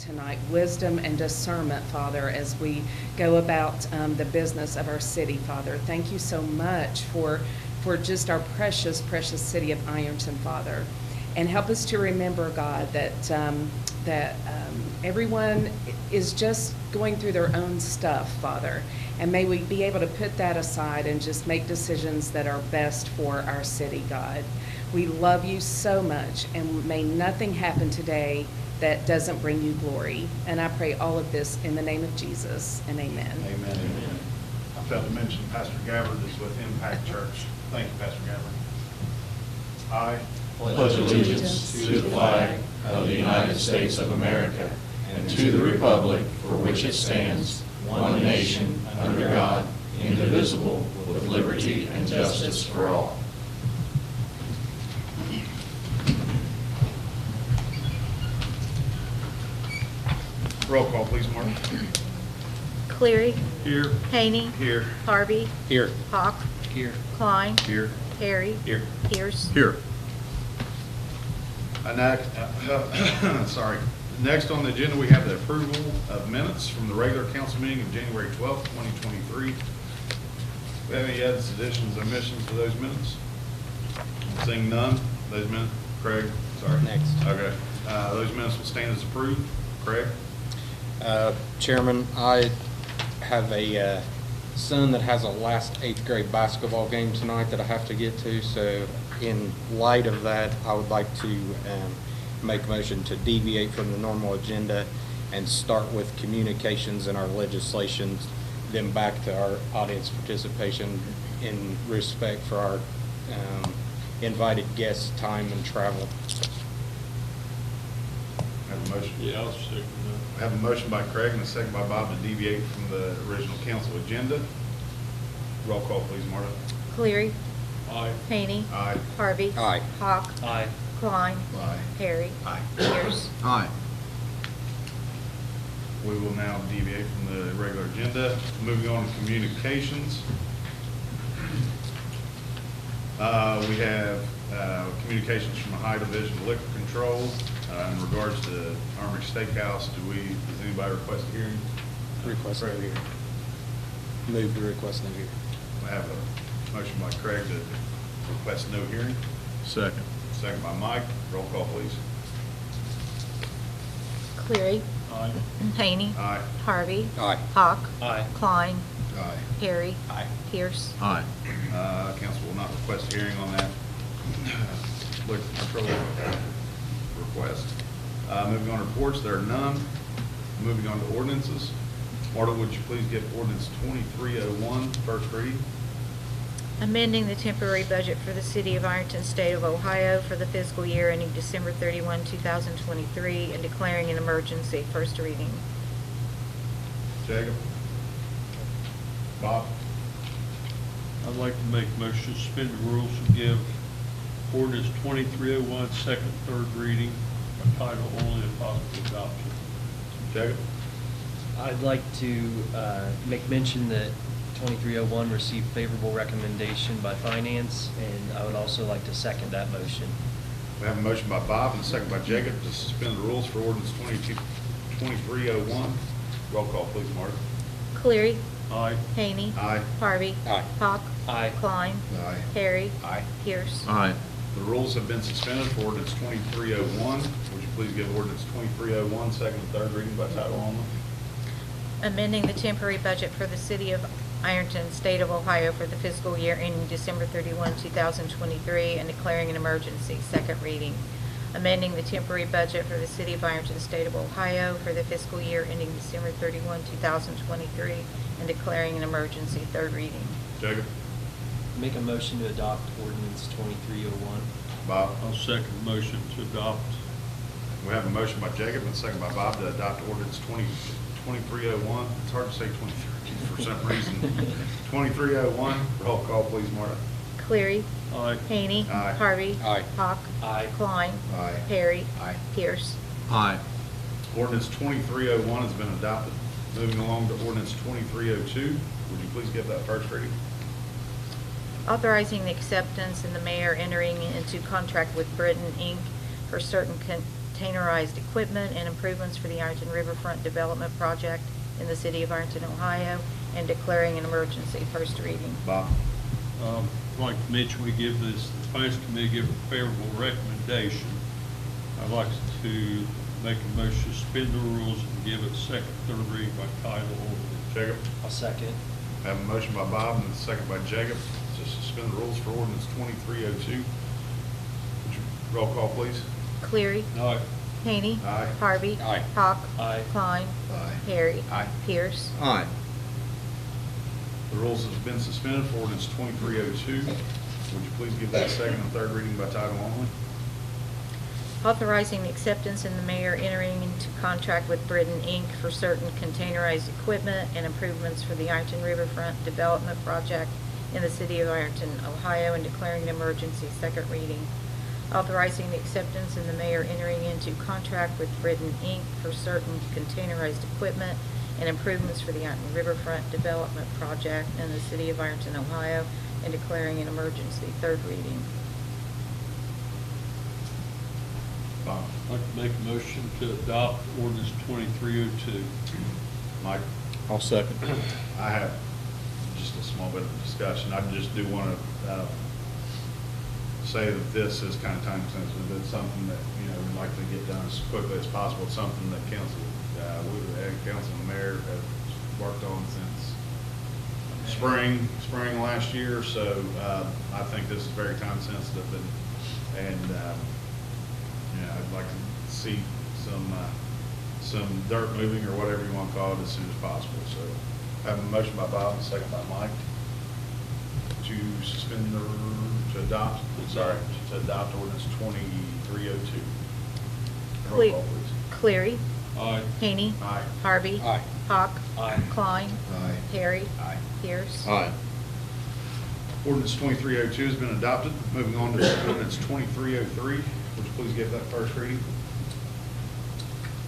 tonight, wisdom and discernment, Father, as we go about the business of our city, Father. Thank you so much for just our precious, precious city of Ironton, Father. And help us to remember, God, that everyone is just going through their own stuff, Father. And may we be able to put that aside and just make decisions that are best for our city, God. We love you so much, and may nothing happen today that doesn't bring you glory. And I pray all of this in the name of Jesus, and amen. Amen. Amen. I failed to mention Pastor Gabbard is with Impact Church. Thank you, Pastor Gabbard. I pledge allegiance to the flag of the United States of America and to the republic for which it stands, one nation, under God, indivisible, with liberty and justice for all. Roll call, please, Mark. Cleary. Here. Haney. Here. Harvey. Here. Hawk. Here. Klein. Here. Harry. Here. Pierce. Here. Next on the agenda, we have the approval of minutes from the regular council meeting of January 12th, 2023. Do we have any edits, additions, omissions to those minutes? Seeing none, those minutes, Craig, sorry. Next. Okay, those minutes will stand as approved. Craig? Chairman, I have a son that has a last 8th grade basketball game tonight that I have to get to, so in light of that, I would like to make a motion to deviate from the normal agenda and start with communications and our legislation, then back to our audience participation in respect for our invited guests' time and travel. Have a motion? Yeah, I'll second that. I have a motion by Craig and a second by Bob to deviate from the original council agenda. Roll call, please, Marta. Cleary. Aye. Haney. Aye. Harvey. Aye. Hawk. Aye. Klein. Aye. Harry. Aye. Pierce. Aye. We will now deviate from the regular agenda. Moving on to communications. We have communications from the High Division of Liquor Control in regards to Armory Steakhouse. Does anybody request a hearing? Request no hearing. Move to request no hearing. I have a motion by Craig to request no hearing. Second. Second by Mike. Roll call, please. Cleary. Aye. Haney. Aye. Harvey. Aye. Hawk. Aye. Klein. Aye. Harry. Aye. Pierce. Aye. Council will not request a hearing on that liquor control request. Moving on to reports, there are none. Moving on to ordinances. Marta, would you please give ordinance 2301 first reading? Amending the temporary budget for the city of Ironton, state of Ohio for the fiscal year ending December 31, 2023, and declaring an emergency. First reading. Jacob? Bob? I'd like to make a motion to suspend the rules and give ordinance 2301 second, third reading by title only and possible adoption. Jacob? I'd like to make mention that 2301 received favorable recommendation by Finance, and I would also like to second that motion. We have a motion by Bob and a second by Jacob to suspend the rules for ordinance 2301. Roll call, please, Marta. Cleary. Aye. Haney. Aye. Harvey. Aye. Hawk. Aye. Klein. Aye. Harry. Aye. Pierce. Aye. The rules have been suspended for ordinance 2301. Would you please give ordinance 2301 second and third reading by title only? Amending the temporary budget for the city of Ironton, state of Ohio for the fiscal year ending December 31, 2023, and declaring an emergency. Second reading. Amending the temporary budget for the city of Ironton, state of Ohio for the fiscal year ending December 31, 2023, and declaring an emergency. Third reading. Jacob? Make a motion to adopt ordinance 2301. Bob? I'll second the motion to adopt. We have a motion by Jacob and a second by Bob to adopt ordinance 2301. It's hard to say 23 for some reason. 2301. Roll call, please, Marta. Cleary. Aye. Haney. Aye. Harvey. Aye. Hawk. Aye. Klein. Aye. Harry. Aye. Pierce. Aye. Ordinance 2301 has been adopted. Moving along to ordinance 2302. Would you please give that first reading? Authorizing the acceptance and the mayor entering into contract with Britain, Inc. for certain containerized equipment and improvements for the Ironton Riverfront Development Project in the city of Ironton, Ohio, and declaring an emergency. First reading. Bob? I'd like to mention we give this, the Finance Committee give a favorable recommendation. I'd like to make a motion to suspend the rules and give it second, third reading by title only. Jacob? I'll second. I have a motion by Bob and a second by Jacob to suspend the rules for ordinance 2302. Would you roll call, please? Cleary. Aye. Haney. Aye. Harvey. Aye. Hawk. Aye. Klein. Aye. Harry. Aye. Pierce. Aye. The rules have been suspended for ordinance 2302. Would you please give that second and third reading by title only? Authorizing the acceptance and the mayor entering into contract with Britain, Inc. for certain containerized equipment and improvements for the Ironton Riverfront Development Project in the city of Ironton, Ohio, and declaring an emergency. Second reading. Authorizing the acceptance and the mayor entering into contract with Britain, Inc. for certain containerized equipment and improvements for the Ironton Riverfront Development Project in the city of Ironton, Ohio, and declaring an emergency. Third reading. Bob? I'd like to make a motion to adopt ordinance 2302. Mike? I'll second. I have just a small bit of discussion. I just do want to say that this is kind of time sensitive. It's something that, we'd like to get done as quickly as possible. It's something that council and the mayor have worked on since spring last year. So I think this is very time sensitive, and I'd like to see some dirt moving or whatever you want to call it as soon as possible. So I have a motion by Bob and a second by Mike to to adopt ordinance 2302. Roll call, please. Cleary. Aye. Haney. Aye. Harvey. Aye. Hawk. Aye. Klein. Aye. Harry. Aye. Pierce. Aye. Ordinance 2302 has been adopted. Moving on to ordinance 2303. Would you please give that first reading?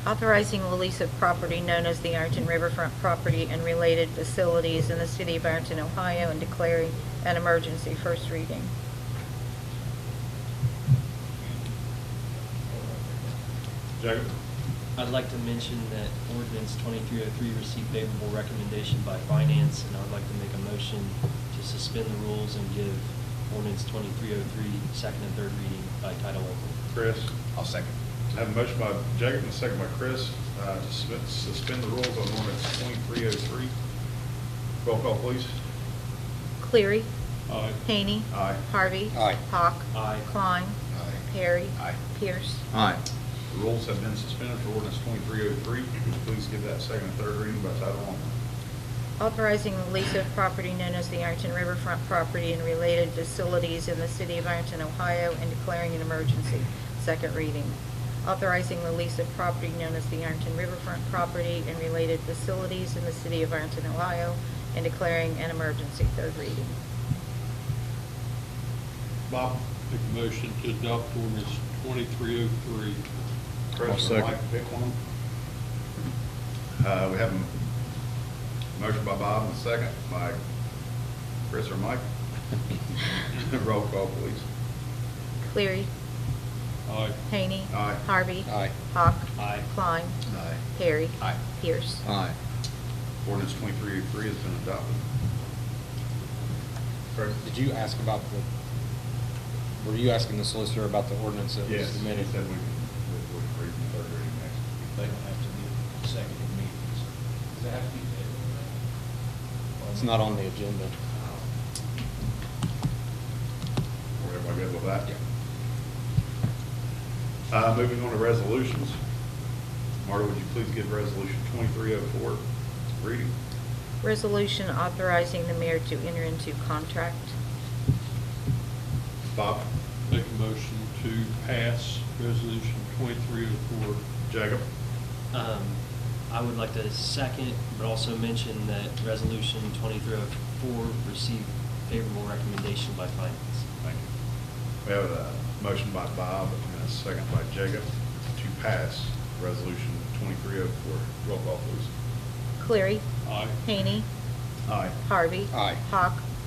Authorizing the lease of property known as the Ironton Riverfront property and related facilities in the city of Ironton, Ohio, and declaring an emergency. First reading. Jacob? I'd like to mention that ordinance 2303 received favorable recommendation by finance, and I would like to make a motion to suspend the rules and give ordinance 2303 second and third reading by title only. Chris? I'll second. I have a motion by Jacob and a second by Chris to suspend the rules on ordinance 2303. Roll call, please. Cleary. Aye. Haney. Aye. Harvey. Aye. Hawk. Aye. Klein. Aye. Harry. Aye. Pierce. Aye. The rules have been suspended for ordinance 2303. Would you please give that second and third reading by title only? Authorizing the lease of property known as the Ironton Riverfront property and related facilities in the city of Ironton, Ohio, and declaring an emergency. Second reading. Authorizing the lease of property known as the Ironton Riverfront property and related facilities in the city of Ironton, Ohio, and declaring an emergency. Third reading. Bob? Make a motion to adopt ordinance 2303. Chris I'll or second. Mike, pick one. We have a motion by Bob and a second by Chris or Mike. Roll call, please. Cleary. Aye. Haney. Aye. Harvey. Aye. Hawk. Aye. Klein. Aye. Harry. Aye. Pierce. Aye. Ordinance 2303 has been adopted. Chris? Did you ask about were you asking the solicitor about the ordinance that was Yes, he submitted? said we would read the third reading next. They don't have to do consecutive meetings. Does that have to be? It's not on the agenda. Everybody good with that? Moving on to resolutions. Marta, would you please give resolution 2304 reading? Resolution authorizing the mayor to enter into contract. Bob? Make a motion to pass resolution 2304. Jacob? I would like to second, but also mention that resolution 2304 received favorable recommendation by finance. Thank you. We have a motion by Bob and a second by Jacob to pass resolution 2304. Roll call, please. Cleary. Aye. Haney. Aye. Harvey. Aye.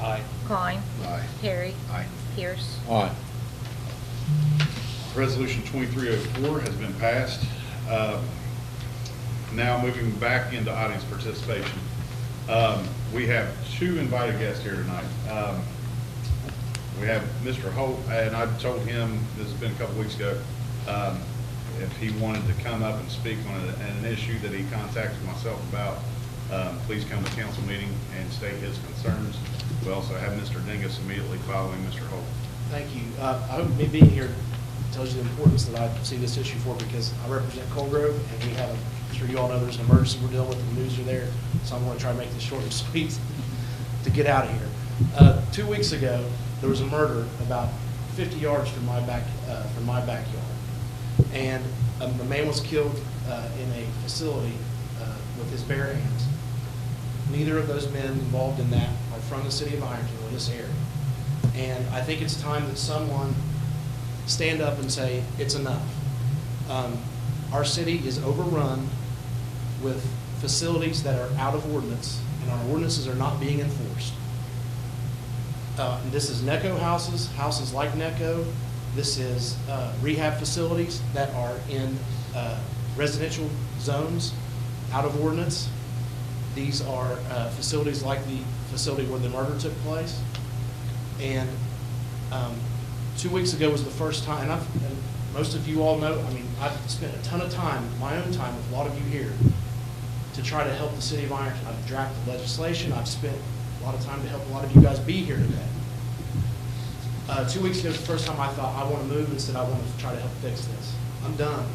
Aye. Klein. Aye. Harry. Aye. Pierce. Aye. Resolution 2304 has been passed. Now moving back into audience participation. We have two invited guests here tonight. We have Mr. Holt, and I told him, this has been a couple weeks ago, if he wanted to come up and speak on an issue that he contacted myself about, please come to council meeting and state his concerns. We also have Mr. Dingus immediately following Mr. Holt. Thank you. I hope me being here tells you the importance that I see this issue for, because I represent Colgrove, and we have, I'm sure you all know, there's an emergency we're dealing with, the news are there, so I'm going to try to make this short and sweet to get out of here. 2 weeks ago, there was a murder about 50 yards from my backyard, and a man was killed in a facility with his bare hands. Neither of those men involved in that are from the city of Ironton or this area. And I think it's time that someone stand up and say, it's enough. Our city is overrun with facilities that are out of ordinance, and our ordinances are not being enforced. This is NECO houses, houses like NECO. This is rehab facilities that are in residential zones, out of ordinance. These are facilities like the facility where the murder took place. And 2 weeks ago was the first time, and most of you all know, I mean, I've spent a ton of time, my own time with a lot of you here, to try to help the city of Ironton. I've drafted legislation. I've spent a lot of time to help a lot of you guys be here today. 2 weeks ago was the first time I thought, I want to move and said I want to try to help fix this. I'm done.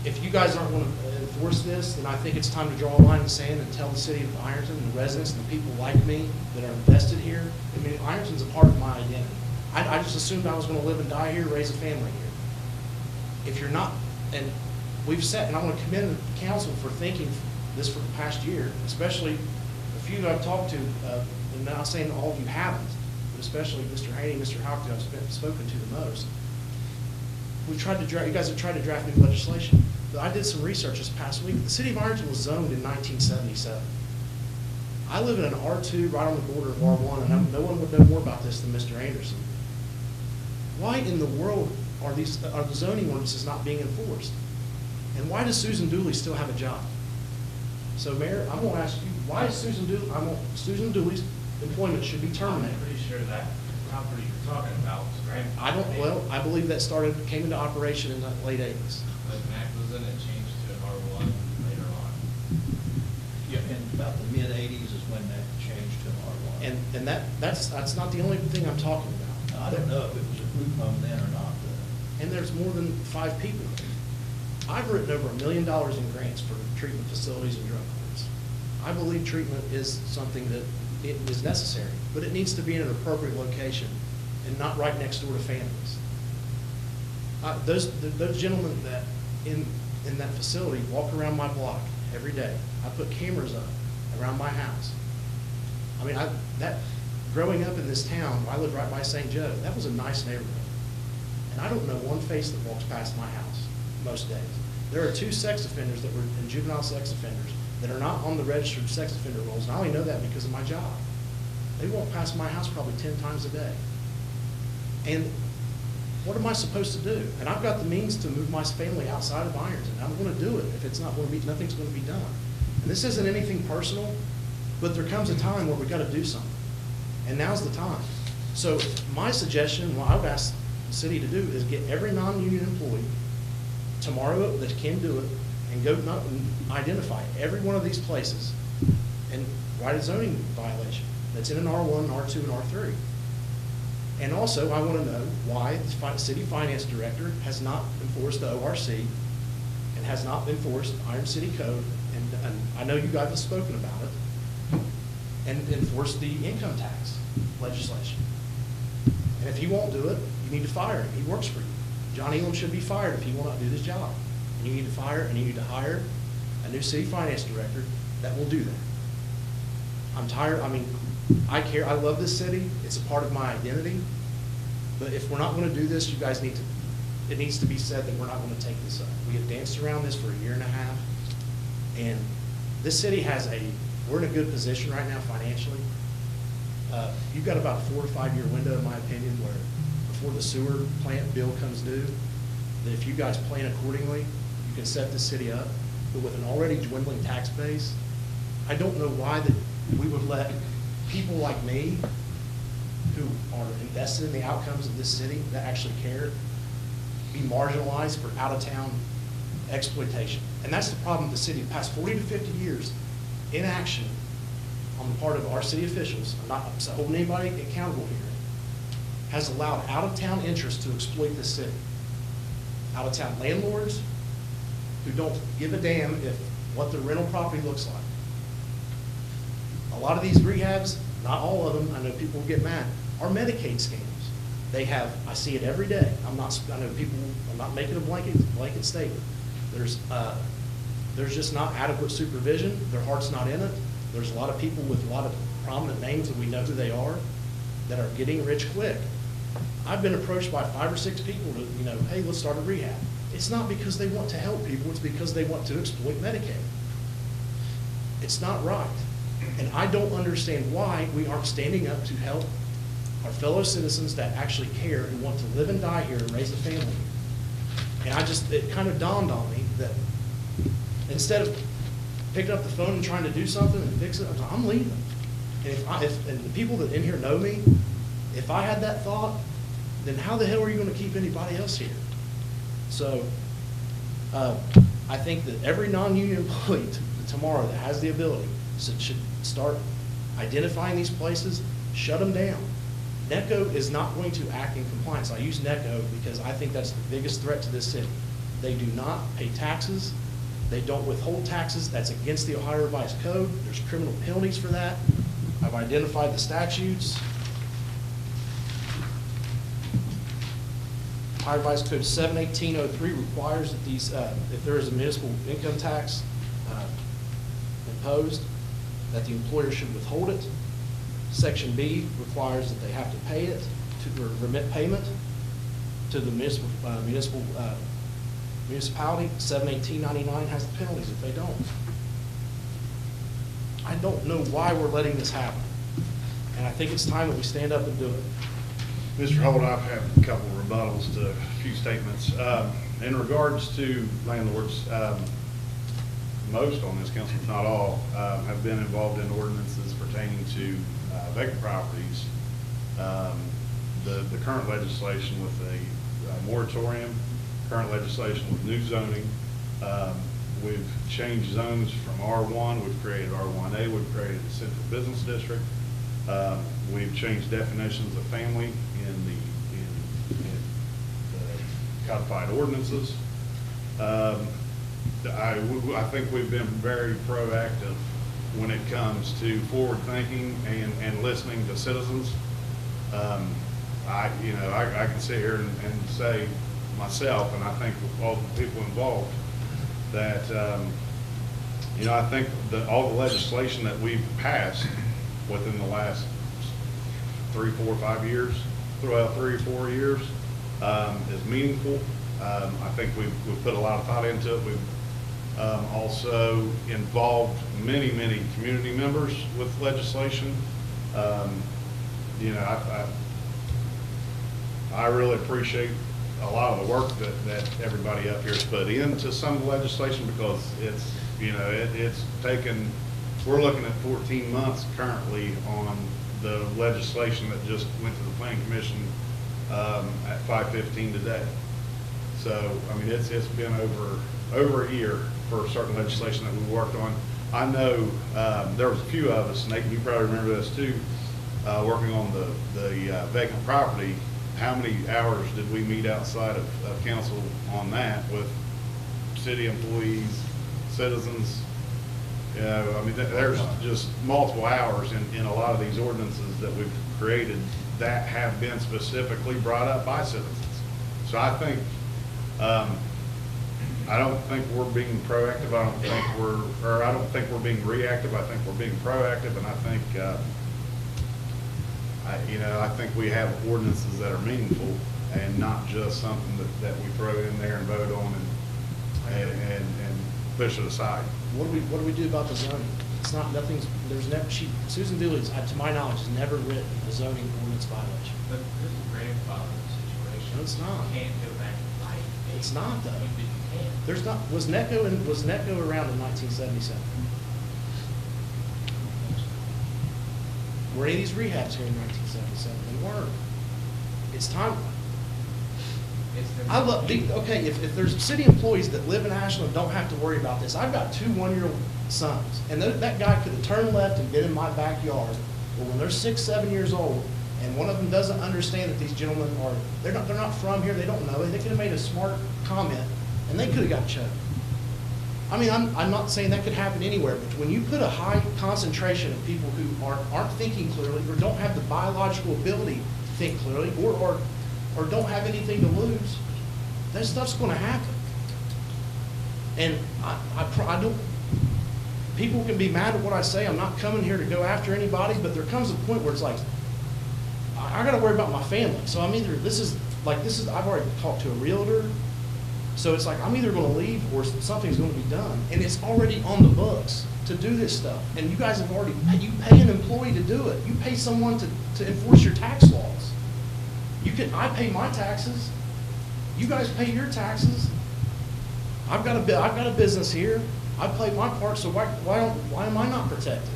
If you guys aren't going to enforce this, then I think it's time to draw a line in the sand and tell the city of Ironton and the residents and the people like me that are invested here. I mean, Ironton's a part of my identity. I just assumed I was going to live and die here, raise a family here. If you're not, and we've set, and I want to commend the council for thinking this for the past year, especially a few I've talked to, and not saying all of you haven't, but especially Mr. Haney, Mr. Houck, I've spoken to the most. We've tried to draft, you guys have tried to draft new legislation. But I did some research this past week. The city of Ironton was zoned in 1977. I live in an R2 right on the border of R1, and no one would know more about this than Mr. Anderson. Why in the world are the zoning ordinances not being enforced? And why does Susan Dooley still have a job? So, Mayor, I'm going to ask you, why is Susan Dooley's employment should be terminated? I'm pretty sure that property you're talking about was grandfathered. Well, I believe that came into operation in the late 80s. But Mac was in it, changed to R1 later on. Yeah, in about the mid-'80s is when that changed to an R1. And that's not the only thing I'm talking about. Now, I don't know if it was a group home then or not. And there's more than 5 people. I've written over $1 million in grants for treatment facilities and drug courts. I believe treatment is something that it is necessary, but it needs to be in an appropriate location and not right next door to families. Those gentlemen that in that facility walk around my block every day. I put cameras up around my house. I mean, growing up in this town, I lived right by St. Joe. That was a nice neighborhood. And I don't know one face that walks past my house most days. There are 2 sex offenders that were in juvenile sex offenders that are not on the registered sex offender rolls, and I only know that because of my job. They walk past my house probably 10 times a day. And what am I supposed to do? And I've got the means to move my family outside of Ironton. I'm going to do it if it's not going to be, nothing's going to be done. And this isn't anything personal, but there comes a time where we've got to do something. And now's the time. So my suggestion, what I've asked the city to do, is get every non-union employee tomorrow that can do it and go and identify every one of these places and write a zoning violation that's in an R1, R2, and R3. And also, I want to know why the city finance director has not enforced the ORC and has not enforced Iron City Code, and I know you guys have spoken about it, and enforced the income tax legislation. And if he won't do it, you need to fire him. He works for you. John Elam should be fired if he will not do this job. And you need to fire and you need to hire a new city finance director that will do that. I'm tired. I mean, I care. I love this city. It's a part of my identity. But if we're not going to do this, you guys need to, it needs to be said that we're not going to take this up. We have danced around this for a year and a half. And this city we're in a good position right now financially. You've got about a 4 or 5 year window, in my opinion, where before the sewer plant bill comes due, that if you guys plan accordingly, you can set this city up. But with an already dwindling tax base, I don't know why that we would let people like me, who are invested in the outcomes of this city, that actually care, be marginalized for out-of-town exploitation. And that's the problem with the city. The past 40 to 50 years, inaction on the part of our city officials, I'm not holding anybody accountable here, has allowed out-of-town interests to exploit this city. Out-of-town landlords who don't give a damn if what their rental property looks like. A lot of these rehabs, not all of them, I know people will get mad, are Medicaid scams. They have, I see it every day. I know people, I'm not making a blanket statement. There's just not adequate supervision. Their heart's not in it. There's a lot of people with a lot of prominent names that we know who they are that are getting rich quick. I've been approached by 5 or 6 people to, hey, let's start a rehab. It's not because they want to help people, it's because they want to exploit Medicaid. It's not right. And I don't understand why we aren't standing up to help our fellow citizens that actually care, who want to live and die here and raise a family here. And it kind of dawned on me that instead of picking up the phone and trying to do something and fix it, I'm leaving. And and the people that in here know me, if I had that thought, then how the hell are you going to keep anybody else here? So I think that every non-union employee tomorrow that has the ability should start identifying these places, shut them down. NECO is not going to act in compliance. I use NECO because I think that's the biggest threat to this city. They do not pay taxes. They don't withhold taxes. That's against the Ohio Revised Code. There's criminal penalties for that. I've identified the statutes. Ohio Revised Code 71803 requires that these, if there is a municipal income tax imposed, that the employer should withhold it. Section B requires that they have to pay it, or remit payment to the municipality. 71899 has the penalties if they don't. I don't know why we're letting this happen, and I think it's time that we stand up and do it. Mr. Holt, I have a couple of rebuttals to a few statements. In regards to landlords, most on this council, if not all, have been involved in ordinances pertaining to vacant properties. The current legislation with a moratorium, current legislation with new zoning, we've changed zones from R1, we've created R1A, we've created a central business district. We've changed definitions of family in the codified ordinances. I think we've been very proactive when it comes to forward thinking and listening to citizens. I can sit here and say myself, and I think with all the people involved, that I think that all the legislation that we've passed within the last 3, 4, 5 years, throughout 3 or 4 years, is meaningful. I think we've put a lot of thought into it. We've also involved many community members with legislation. I really appreciate a lot of the work that everybody up here has put into some of the legislation, because it's taken, we're looking at 14 months currently on the legislation that just went to the Planning Commission at 5:15 today. So, I mean, it's been over a year for certain legislation that we worked on. I know there was a few of us, Nate, you probably remember this too, working on the vacant property. How many hours did we meet outside of council on that with city employees, citizens? I mean, there's just multiple hours in a lot of these ordinances that we've created that have been specifically brought up by citizens. So I think, I don't think we're being proactive. I don't think we're being reactive. I think we're being proactive, and I think, I think we have ordinances that are meaningful and not just something that we throw in there and vote on and push it aside. What do we do about the zoning? It's not, Susan Dooley, to my knowledge, has never written a zoning ordinance violation. But this is a grandfather situation. No, it's not. You can't go back and fight It's not though. There's not, was NECO around in 1977? Were any of these rehabs here in 1977? They weren't. It's time. I love, okay, if there's city employees that live in Ashland and don't have to worry about this, I've got 2 one-year-old sons, and that guy could have turned left and been in my backyard. But when they're 6, 7 years old, and one of them doesn't understand that these gentlemen are, they're not from here, they don't know it, they could have made a smart comment, and they could have got choked. I mean, I'm not saying that could happen anywhere, but when you put a high concentration of people who aren't thinking clearly, or don't have the biological ability to think clearly, or don't have anything to lose, that stuff's going to happen. And I don't, people can be mad at what I say. I'm not coming here to go after anybody, but there comes a point where it's like, I got to worry about my family. So I'm either, I've already talked to a realtor. So it's like, I'm either going to leave or something's going to be done. And it's already on the books to do this stuff. And you guys have already, you pay an employee to do it. You pay someone to enforce your tax laws. I pay my taxes. You guys pay your taxes. I've got a business here. I play my part, so why am I not protected?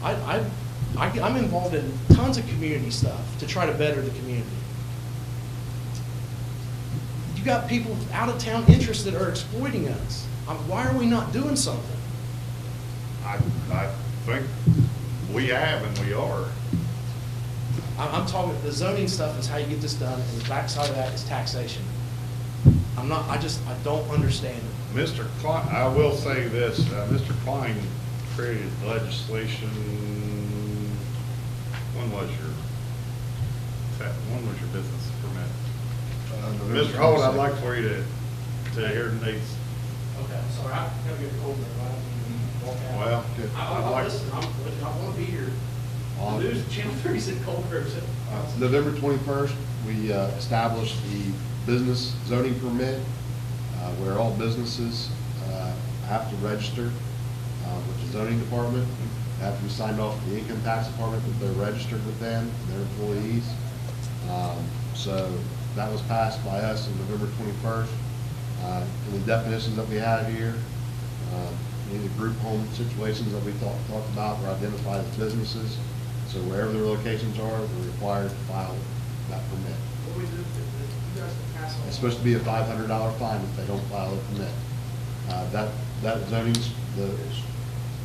I'm involved in tons of community stuff to try to better the community. You got people out of town interests that are exploiting us. Why are we not doing something? I think we have and we are. I'm talking, the zoning stuff is how you get this done, and the backside of that is taxation. I don't understand it. Mr. Klein, I will say this, Mr. Klein created legislation, when was your business permit? Mr. Holt, I'd like for you to hear Nate's. Okay, I'm sorry, I gotta get cold there, I don't walk out. Well, I'll listen, I wanna be here. The news, Channel 3 said cold there, so. November 21st, we established the business zoning permit, where all businesses have to register with the zoning department. They have to be signed off with the income tax department that they're registered with them, their employees. So that was passed by us on November 21st. And the definitions that we have here, the group home situations that we talked about were identified as businesses. So wherever their locations are, they're required to file that permit. What do we do if you guys can pass on? It's supposed to be a $500 fine if they don't file a permit. That zoning's,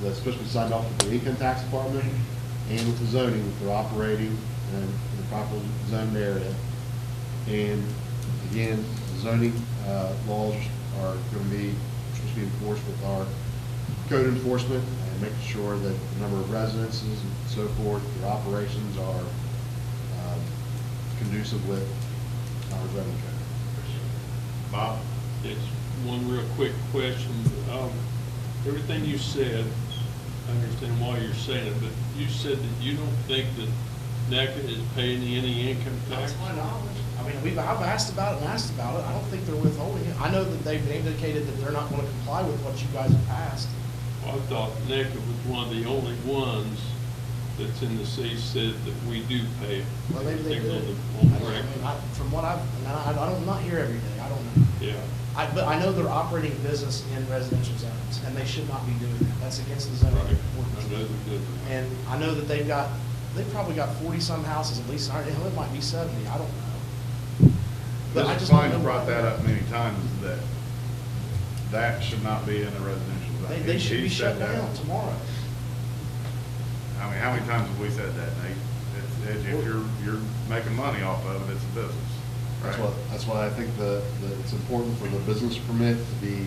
that's supposed to be signed off with the income tax department and with the zoning if they're operating in the proper zoned area. And again, zoning laws are going to be supposed to be enforced with our code enforcement and making sure that the number of residences and so forth, their operations are conducive with our zoning code. Bob? It's one real quick question. Everything you said, I understand why you're saying it, but you said that you don't think that NECA is paying any income tax? That's my knowledge. I mean, I've asked about it and asked about it. I don't think they're withholding it. I know that they've indicated that they're not going to comply with what you guys have passed. I thought NECA was one of the only ones that's in the city said that we do pay. Well, maybe they do. On the record. From what I'm not here every day. I don't know. Yeah. But I know they're operating business in residential zones, and they should not be doing that. That's against the zoning Right. ordinance. I know they did. And I know that they've probably got 40-some houses at least. It might be 70. I don't know. But I Mr. just don't Klein's know brought why. that up many times, that should not be in the residential zone. They should He be said shut that. down tomorrow. I mean, how many times have we said that, Nate? If you're making money off of it, it's a business, right? That's why I think it's important for the business permit to be,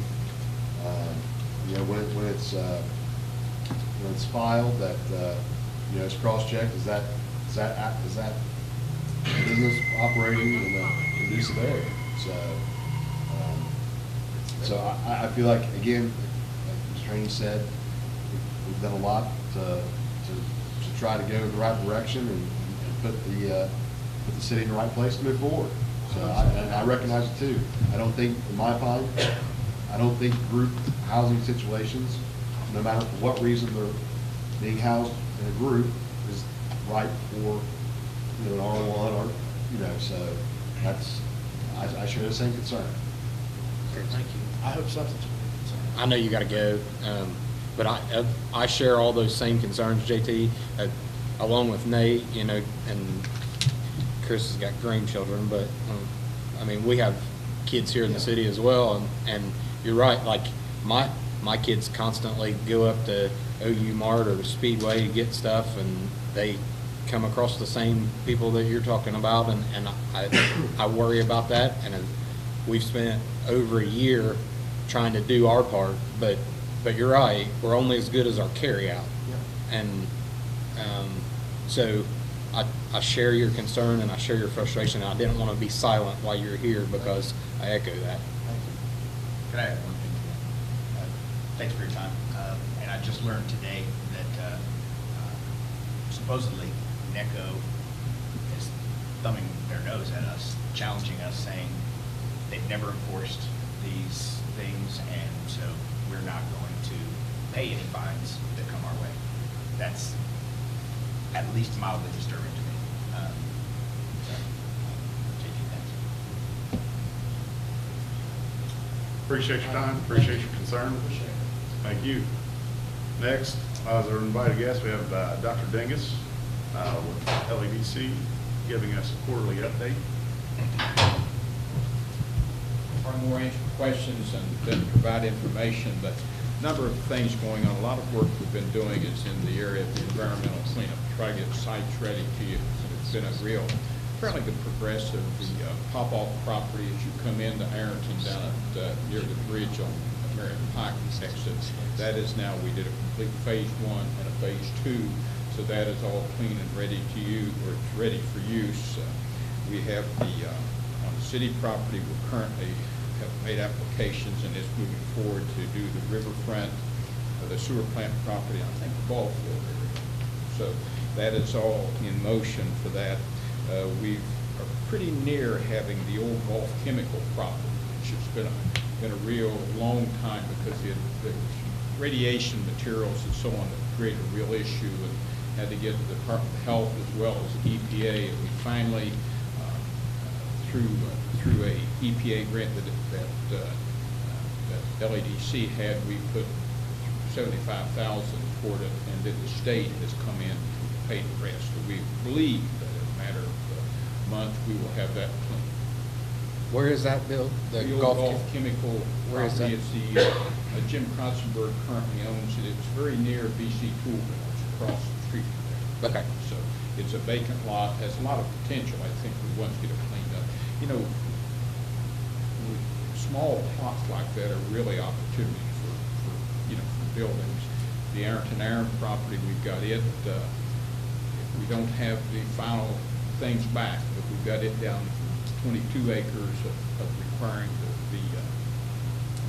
when it's filed, that, it's cross-checked, is that business operating in a conducive area? So I feel like, again, like Mr. Train said, we've done a lot to try to go in the right direction and put the city in the right place to move forward. So I recognize it too. I don't think, in my opinion, group housing situations, no matter for what reason they're being housed in a group, is right for, an R1 or, so I share the same concern. Thank you. I hope something's going to be concerned. I know you got to go, but I share all those same concerns, JT, along with Nate, you know, and Chris has got grandchildren, but, I mean, we have kids here in the city as well, and you're right, like, my kids constantly go up to OU Mart or the Speedway to get stuff, and they come across the same people that you're talking about, and I worry about that, and we've spent over a year trying to do our part, but you're right, we're only as good as our carryout. Yeah. And so I share your concern and I share your frustration, and I didn't want to be silent while you're here because I echo that. Thank you. Can I add one thing? Thanks for your time. And I just learned today that supposedly NECO is thumbing their nose at us, challenging us, saying they've never enforced these things, and so we're not going to pay any fines that come our way. That's at least mildly disturbing to me. JT, thanks. Appreciate your time, appreciate your concern. Appreciate it. Thank you. Next, as our invited guest, we have Dr. Dingus with LEDC giving us a quarterly update. Probably more answer questions than provide information, but a number of things going on. A lot of work we've been doing is in the area of the environmental cleanup, try to get sites ready to use. It's been a real, fairly good progressive. The pop-off property as you come into Ironton down at near the bridge on Marion Pike exit, that is now, we did a complete phase 1 and a phase 2, so that is all clean and ready to use, or it's ready for use. We have the, on the city property, we currently have made applications and is moving forward to do the riverfront, the sewer plant property, I think the ball field area. So that is all in motion for that. We are pretty near having the old Gulf Chemical property, which has been a real long time because the radiation materials and so on that created a real issue, and had to get the Department of Health as well as the EPA, and we finally, through a EPA grant that LEDC had, we put $75,000 toward it, and then the state has come in and paid the rest. So we believe that in a matter of a month, we will have that clean. Where is that, Bill? The old Gulf Chemical Where is that? property, it's the, Jim Krotzenberg currently owns it. It's very near BC Tool Mill. It's across the street from there. Okay. So it's a vacant lot, has a lot of potential, I think, once we get it cleaned up. You know, small plots like that are really opportunities for for buildings. The Iron property, we've got it, we don't have the final things back, but we've got it down to 22 acres of requiring the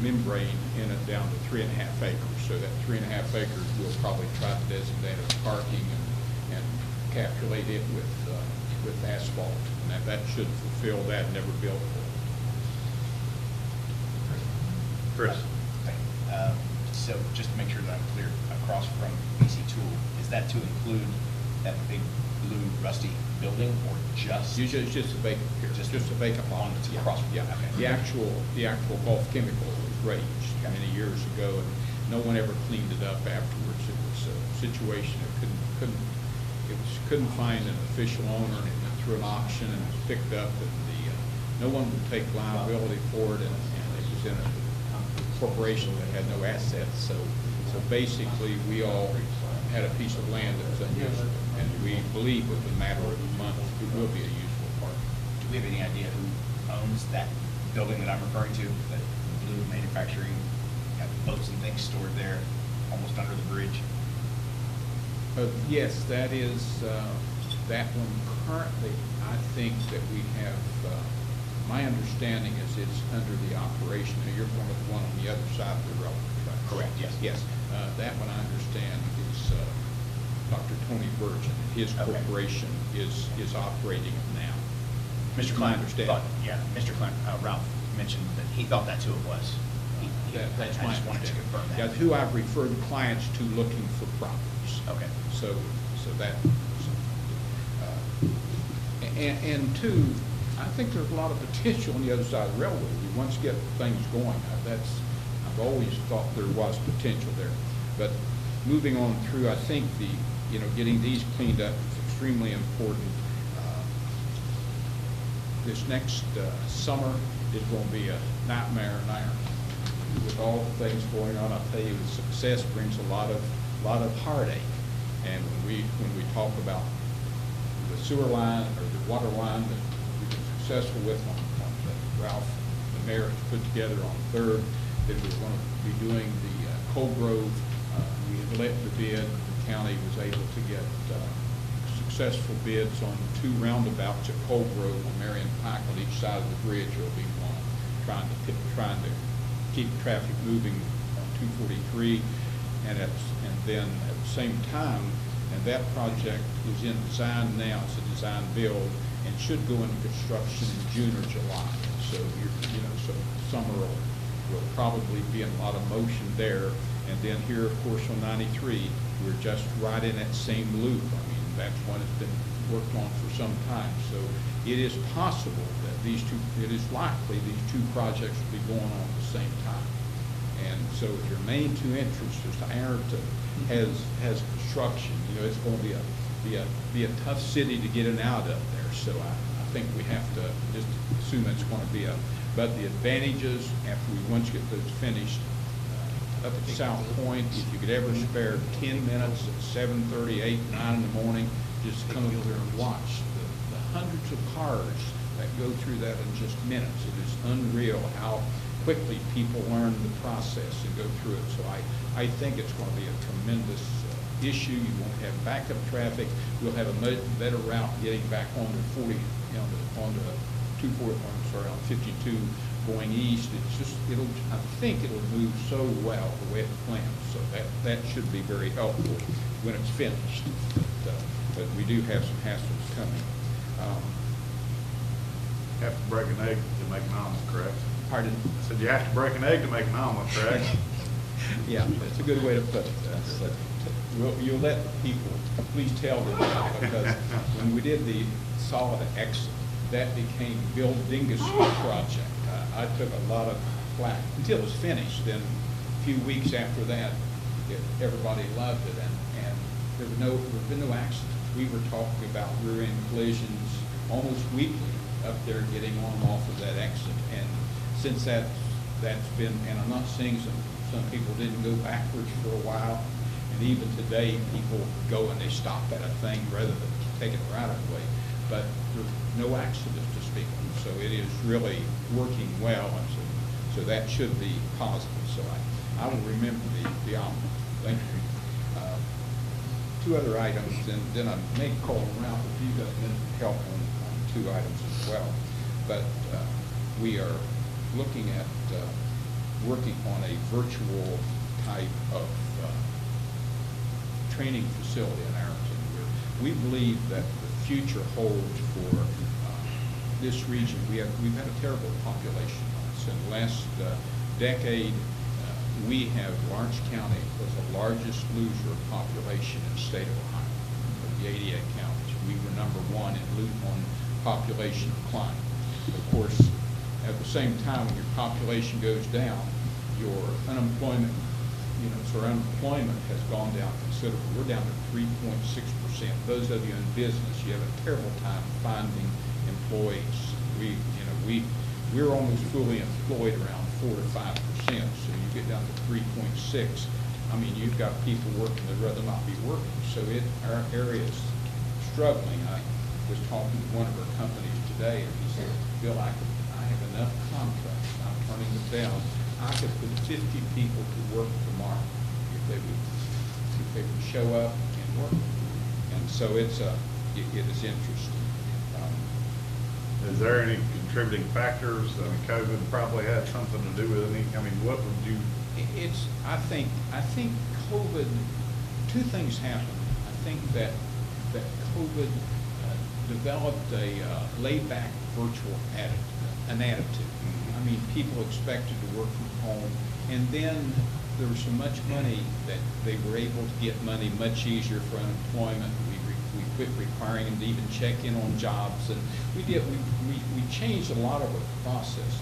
membrane in it down to 3.5 acres. So that 3.5 acres, we'll probably try to designate as parking and calculate it with asphalt. And that should fulfill that, never built for. Chris? So just to make sure that I'm clear, across from BC Tool, is that to include that big blue rusty building, or just? Usually it's just a vacant, just a vacant lot. It's across from, Yeah. okay. The actual Gulf Chemical was raised many years ago, and no one ever cleaned it up afterwards. It was a situation that couldn't find an official owner, and it went through an auction and was picked up, and no one would take liability for it, and it was in a corporation that had no assets. So basically, we all had a piece of land that was unused, and we believe within a matter of a month, it will be a useful park. Do we have any idea who owns that building that I'm referring to, that blue manufacturing, have boats and things stored there, almost under the bridge? Yes, that is, that one currently, I think that we have, my understanding is it's under the operation. Now, you're one of the one on the other side of the railroad track. Correct, yes. Yes, that one I understand is Dr. Tony Virgin. His corporation is operating it now. Mr. Klein thought, yeah, Mr. Klein, Ralph mentioned that he thought that's who it was. That's I my just wanted to understanding. confirm that. Yeah, who I've referred clients to looking for properties. Okay. So that, and two, I think there's a lot of potential on the other side of the railroad. We once get things going, I've always thought there was potential there. But moving on through, I think getting these cleaned up is extremely important. This next summer is going to be a nightmare in Ironton. With all the things going on, I'll tell you, success brings a lot of heartache. And when we talk about the sewer line or the water line that we've been successful with on Ralph, the mayor has put together on 3rd, that we're going to be doing the Coal Grove. We had let the bid. The county was able to get successful bids on 2 roundabouts at Coal Grove on Marion Pike on each side of the bridge. There'll be one trying to keep traffic moving on 243, and then at the same time, and that project is in design now. It's a design build and should go into construction in June or July. So so summer will probably be in a lot of motion there. And then here, of course, on 93, we're just right in that same loop. I mean, that's one that's been worked on for some time. So it is possible that it is likely these 2 projects will be going on at the same time. And so if your main 2 entrances to Ironton has construction, it's going to be a tough city to get in and out of there. So I think we have to just assume it's going to be but the advantages after once you get those finished, up at South Point, if you could ever spare 10 minutes at 7:30, 8, 9 in the morning, just come over there and watch the hundreds of cars that go through that in just minutes. It is unreal how quickly people learn the process and go through it. So I think it's going to be a tremendous issue. You won't have backup traffic. We'll have a better route getting back on the 40, on 52 going east. It's just, I think it'll move so well the way it's planned. So that should be very helpful when it's finished. But we do have some hassles coming. Have to break an egg to make an omelet, correct? Pardon? I said you have to break an egg to make an omelet, correct? Yeah, that's a good way to put it. You'll let people, please tell them that, because when we did the solid exit, that became Bill Dingus' project. I took a lot of flack until it was finished. Then a few weeks after that, everybody loved it, and there have been no accidents. We were talking about rear-end collisions almost weekly up there getting on and off of that exit. And since that's been, and I'm not saying some people didn't go backwards for a while, and even today people go and they stop at a thing rather than taking the right of way. But there's no accidents to speak of. So it is really working well, and so that should be positive. So I will remember the omelet. Thank you. 2 other items, and then I may call around if you guys can help on 2 items as well. But we are looking at working on a virtual type of training facility in Ironton. We believe that the future holds for this region. We've had a terrible population loss. In the last decade, Lawrence County was the largest loser of population in the state of Ohio. Of the 88 counties, we were #1 on population decline. Of course, at the same time, when your population goes down, your unemployment, unemployment has gone down considerably. We're down to 3.6%. Those of you in business, you have a terrible time finding employees. We're almost fully employed around 4 to 5%. So you get down to 3.6. I mean, you've got people working that'd rather not be working. So our area is struggling. I was talking to one of our companies today, and he said, Bill, I have enough contracts. I'm turning them down. I could put 50 people to work tomorrow if they would show up and work. And so it is interesting. Is there any contributing factors? I mean, COVID probably had something to do with it. I mean, what would you? I think COVID, 2 things happened. I think that COVID developed a laid-back virtual attitude. I mean, people expected to work from home, and then there was so much money that they were able to get money much easier for unemployment. We We quit requiring them to even check in on jobs, and we changed a lot of our processes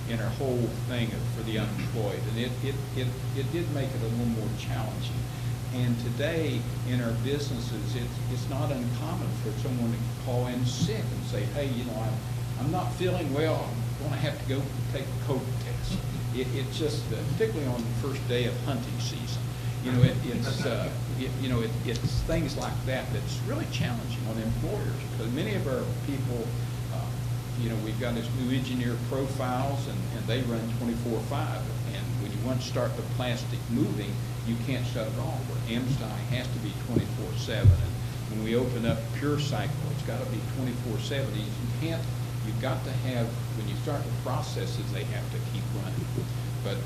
in our whole thing for the unemployed, and it did make it a little more challenging. And today, in our businesses, it's not uncommon for someone to call in sick and say, hey, you know, I'm not feeling well, I'm gonna have to go take a COVID test. It's just, particularly on the first day of hunting season, you know, it's things like that that's really challenging on employers, because many of our people, you know, we've got this new engineer profiles, and they run 24/5, and when you want to start the plastic moving, you can't shut it off. Where AmSty has to be 24/7, and when we open up Pure Cycle, it's got to be 24/7. You've got to have, when you start the processes, they have to keep running. But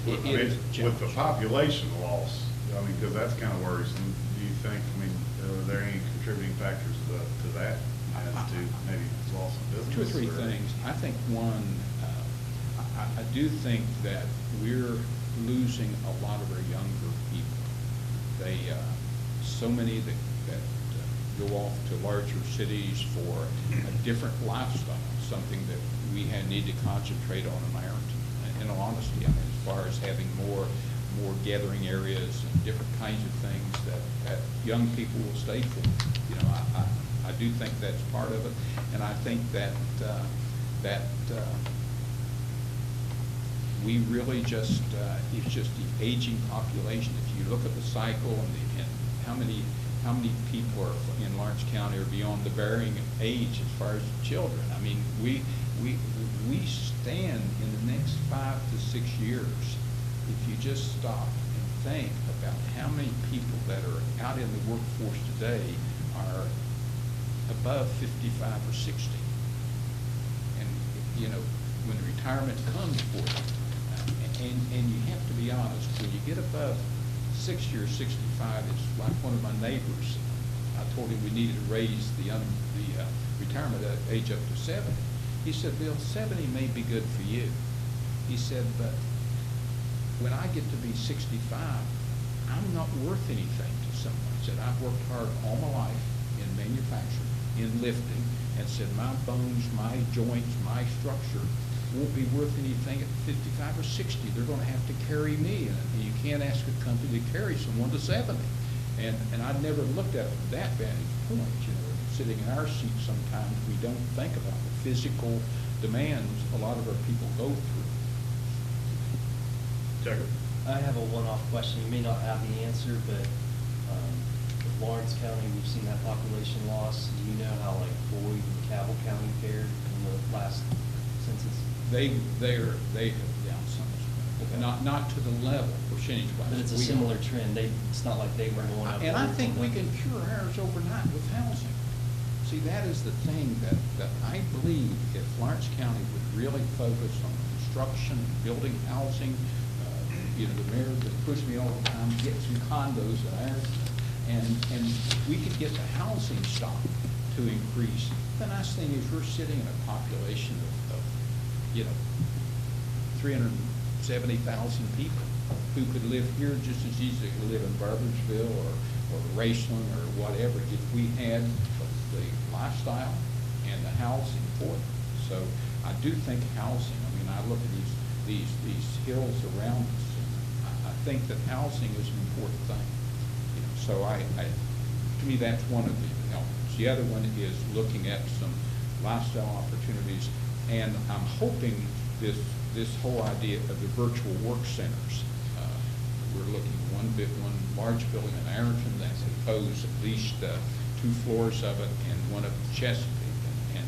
it is with the population loss, I mean, because that's kind of worrisome. Do you think, I mean, are there any contributing factors to that, as to maybe loss of business? Two or three things. I think one, I do think that we're losing a lot of our younger people. They, so many that go off to larger cities for a different lifestyle, something that we need to concentrate on in Ironton. In all honesty, I mean, as far as having more gathering areas and different kinds of things that young people will stay for. You know, I do think that's part of it, and I think that we really just it's just the aging population. If you look at the cycle and how many people are in Lawrence County are beyond the bearing age as far as children. I mean, we stand in the next 5 to 6 years, if you just stop and think about how many people that are out in the workforce today are above 55 or 60. And, you know, when retirement comes for them, and you have to be honest, when you get above 60 or 65, it's like one of my neighbors. I told him we needed to raise the retirement age up to 70. He said, Bill, 70 may be good for you. He said, but when I get to be 65, I'm not worth anything to someone. He said, I've worked hard all my life in manufacturing, in lifting, and said my bones, my joints, my structure won't be worth anything at 55 or 60. They're going to have to carry me, and you can't ask a company to carry someone to 70. And I'd never looked at it from that vantage point. You know, sitting in our seats, sometimes we don't think about the physical demands a lot of our people go through. Jacob. I have a one-off question. You may not have the answer, but with Lawrence County, we've seen that population loss. Do you know how like Boyd and Cabell County fared in the last census? They have down some, Okay. not to the level percentage-wise. But it's a similar trend. It's not like they were going up. And I think we can cure ours overnight with housing. See, that is the thing that I believe if Lawrence County would really focus on construction, building housing, you know, the mayor that pushed me all the time, get some condos in Ironton, and we could get the housing stock to increase. The nice thing is we're sitting in a population of you know, 370,000 people who could live here just as easily as live in Barboursville or Raceland or whatever if we had the lifestyle and the housing for it. So I do think housing, I mean, I look at these hills around us, and I think that housing is an important thing. You know, so to me, that's one of the elements. The other one is looking at some lifestyle opportunities, and I'm hoping this whole idea of the virtual work centers. We're looking at one large building in Ironton that proposed at least 2 floors of it and one of Chesapeake, and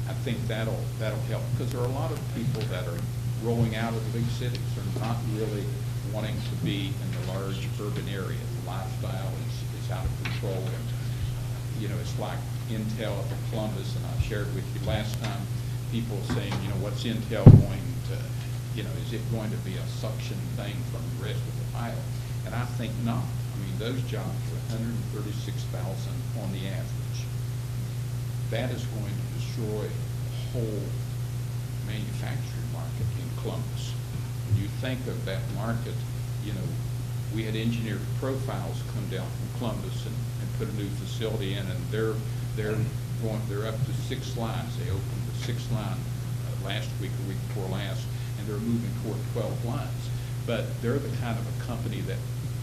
I think that'll help, because there are a lot of people that are rolling out of the big cities. They're not really wanting to be in the large urban area. The lifestyle is out of control, and you know, it's like Intel up in Columbus, and I shared with you last time, people saying, you know, what's Intel going to, you know, is it going to be a suction thing from the rest of the pile? And I think not. I mean, those jobs are 136,000 on the average. That is going to destroy the whole manufacturing market in Columbus. When you think of that market, you know, we had engineered profiles come down from Columbus and put a new facility in, and they're up to 6 lines. They opened the 6th line last week or week before last, and they're moving toward 12 lines. But they're the kind of a company that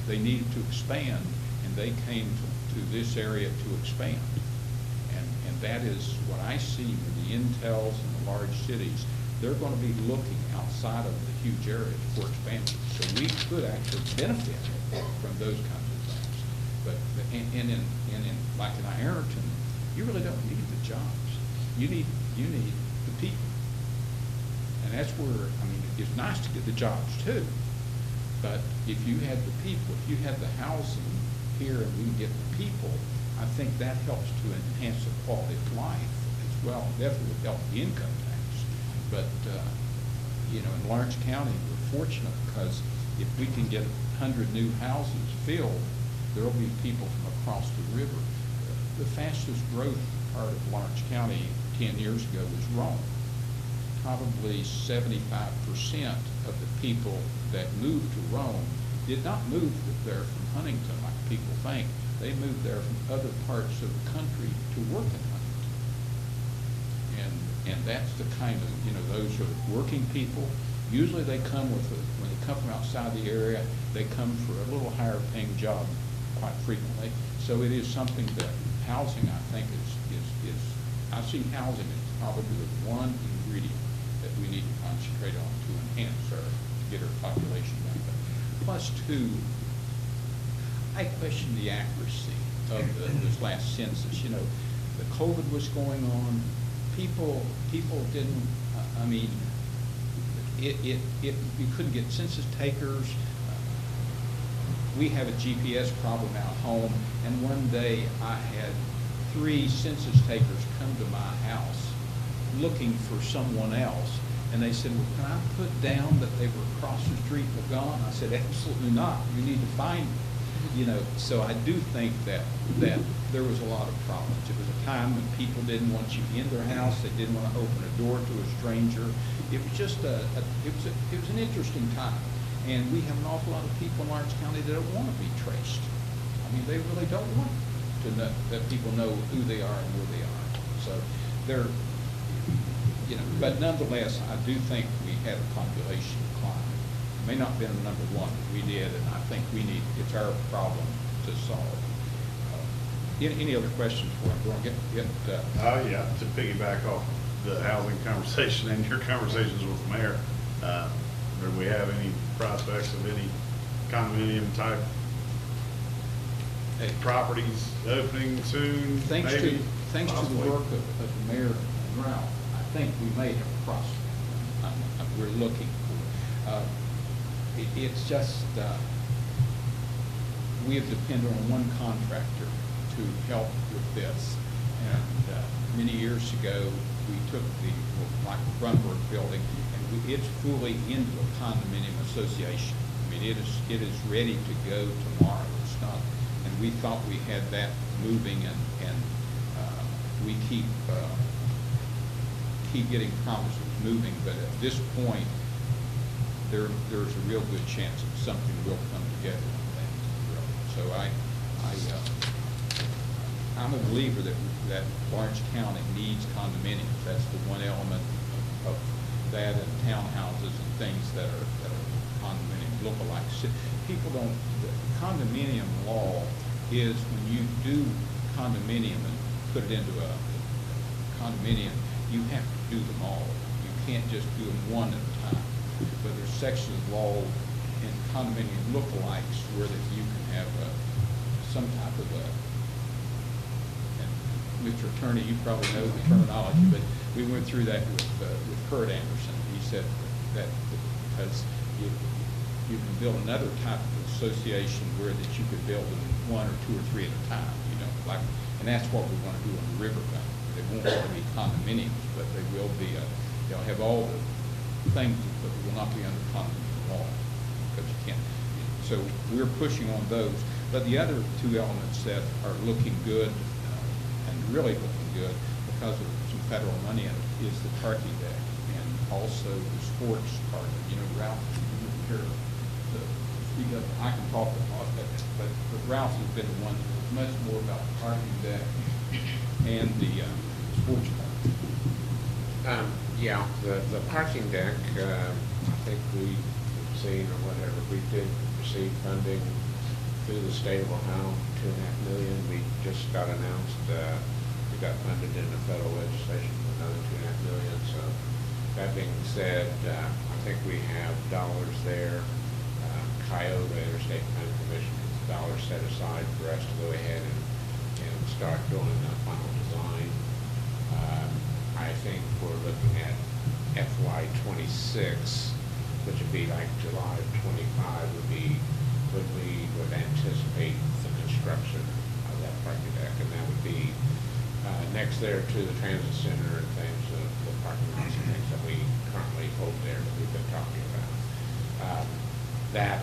they needed to expand, and they came to this area to expand. And that is what I see with the Intels and the large cities. They're going to be looking outside of the huge areas for expansion. So we could actually benefit from those kinds of things. But like in Ironton, you really don't need the jobs. You need the people. And that's where, I mean, it's nice to get the jobs too. But if you had the people, if you had the housing here and we can get the people, I think that helps to enhance the quality of life as well. Definitely would help the income tax. But, you know, in Lawrence County, we're fortunate because if we can get 100 new houses filled, there will be people from across the river. The fastest growth part of Lawrence County 10 years ago was Rome. Probably 75% of the people that moved to Rome did not move there from Huntington like people think. They moved there from other parts of the country to work in Huntington. And that's the kind of, you know, those are working people. Usually they come with, when they come from outside the area, they come for a little higher paying job quite frequently. So it is something that housing, I think, is I see housing as probably the one ingredient that we need to concentrate on to enhance to get our population back up. Plus two, I question the accuracy of this last census. You know, the COVID was going on. People didn't, I mean, you couldn't get census takers. We have a GPS problem out home, and one day I had 3 census takers come to my house looking for someone else, and they said, well, can I put down that they were across the street and were gone? I said, absolutely not. You need to find them. You know, so I do think that there was a lot of problems. It was a time when people didn't want you in their house. They didn't want to open a door to a stranger. It was just it was an interesting time. And we have an awful lot of people in Lawrence County that don't want to be traced. I mean, they really don't want to know that people know who they are and where they are. So they're, you know, but nonetheless, I do think we had a population decline. It may not have been number one, but we did, and I think it's our problem to solve. Any other questions for him? Yeah, to piggyback off the housing conversation and your conversations with the mayor, do we have any prospects of any condominium type properties opening soon? Thanks maybe? to Possibly. the work of the mayor and Ralph, I think we may have a prospect. We're looking for. It's just we have depended on one contractor to help with this, and many years ago we took the Brunberg building, and it's fully into a condominium association. I mean, it is ready to go tomorrow. It's not, and we thought we had that moving, and we keep getting promises moving, but at this point, there's a real good chance that something will come together on that. So I'm a believer that Lawrence County needs condominiums. That's the one element of that, and townhouses and things that are condominium lookalikes. People don't. The condominium law is when you do condominium and put it into a condominium, you have to do them all. You can't just do them one at a time. But there's sections of law in condominium lookalikes where that you can have some type of a, and Mr. Attorney, you probably know the terminology, but we went through that with Kurt Anderson. He said that because you can build another type of association where that you could build them 1 or 2 or 3 at a time, you know, like, and that's what we want to do on the riverbank. They won't want to be condominiums, but they will be, they'll have all the things, but they will not be under condominium law, because you can't. So we're pushing on those. But the other 2 elements that are looking good, and really looking good, because of some federal money in it, is the turkey day, and also the sports part. You know, Ralph, here, I can talk about that, but Ralph has been the one to much more about the parking deck and the sports park. Yeah, the parking deck, I think we've seen or whatever, we did receive funding through the state of Ohio, $2.5 million. We just got announced, we got funded in the federal legislation for another $2.5 million. So that being said, I think we have dollars there. Cuyahoga Interstate Planning Commission has dollars set aside for us to go ahead and start doing the final design. I think we're looking at FY '26, which would be like July of '25 would be when we would anticipate the construction of that parking deck, and that would be next there to the transit center and things, the parking lots and things that we currently hold there that we've been talking about. That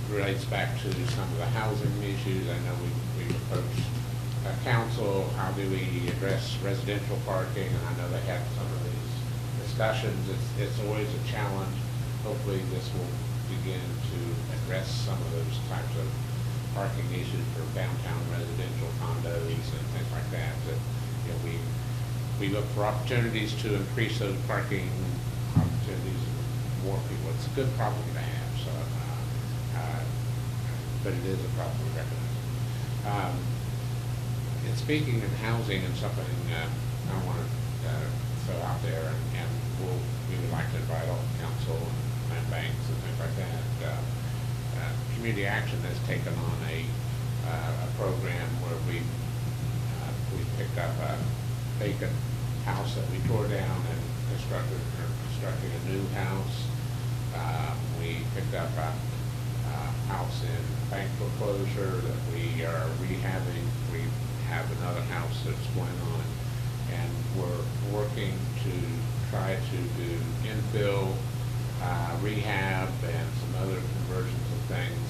relates back to some of the housing issues. I know we approached council, how do we address residential parking, and I know they had some of these discussions. It's always a challenge. Hopefully this will begin to address some of those types of parking issues for downtown residential condos and things like that. That, you know, we look for opportunities to increase those parking opportunities for more people. It's a good problem to have. So, but it is a problem we recognize. And speaking of housing and something I want to throw out there, and we would like to invite all the council and land banks and things like that. Community Action has taken on a program where we picked up a vacant house that we tore down and constructed a new house. We picked up a house in bank foreclosure that we are rehabbing. We have another house that's going on, and we're working to try to do infill, rehab, and some other conversions of things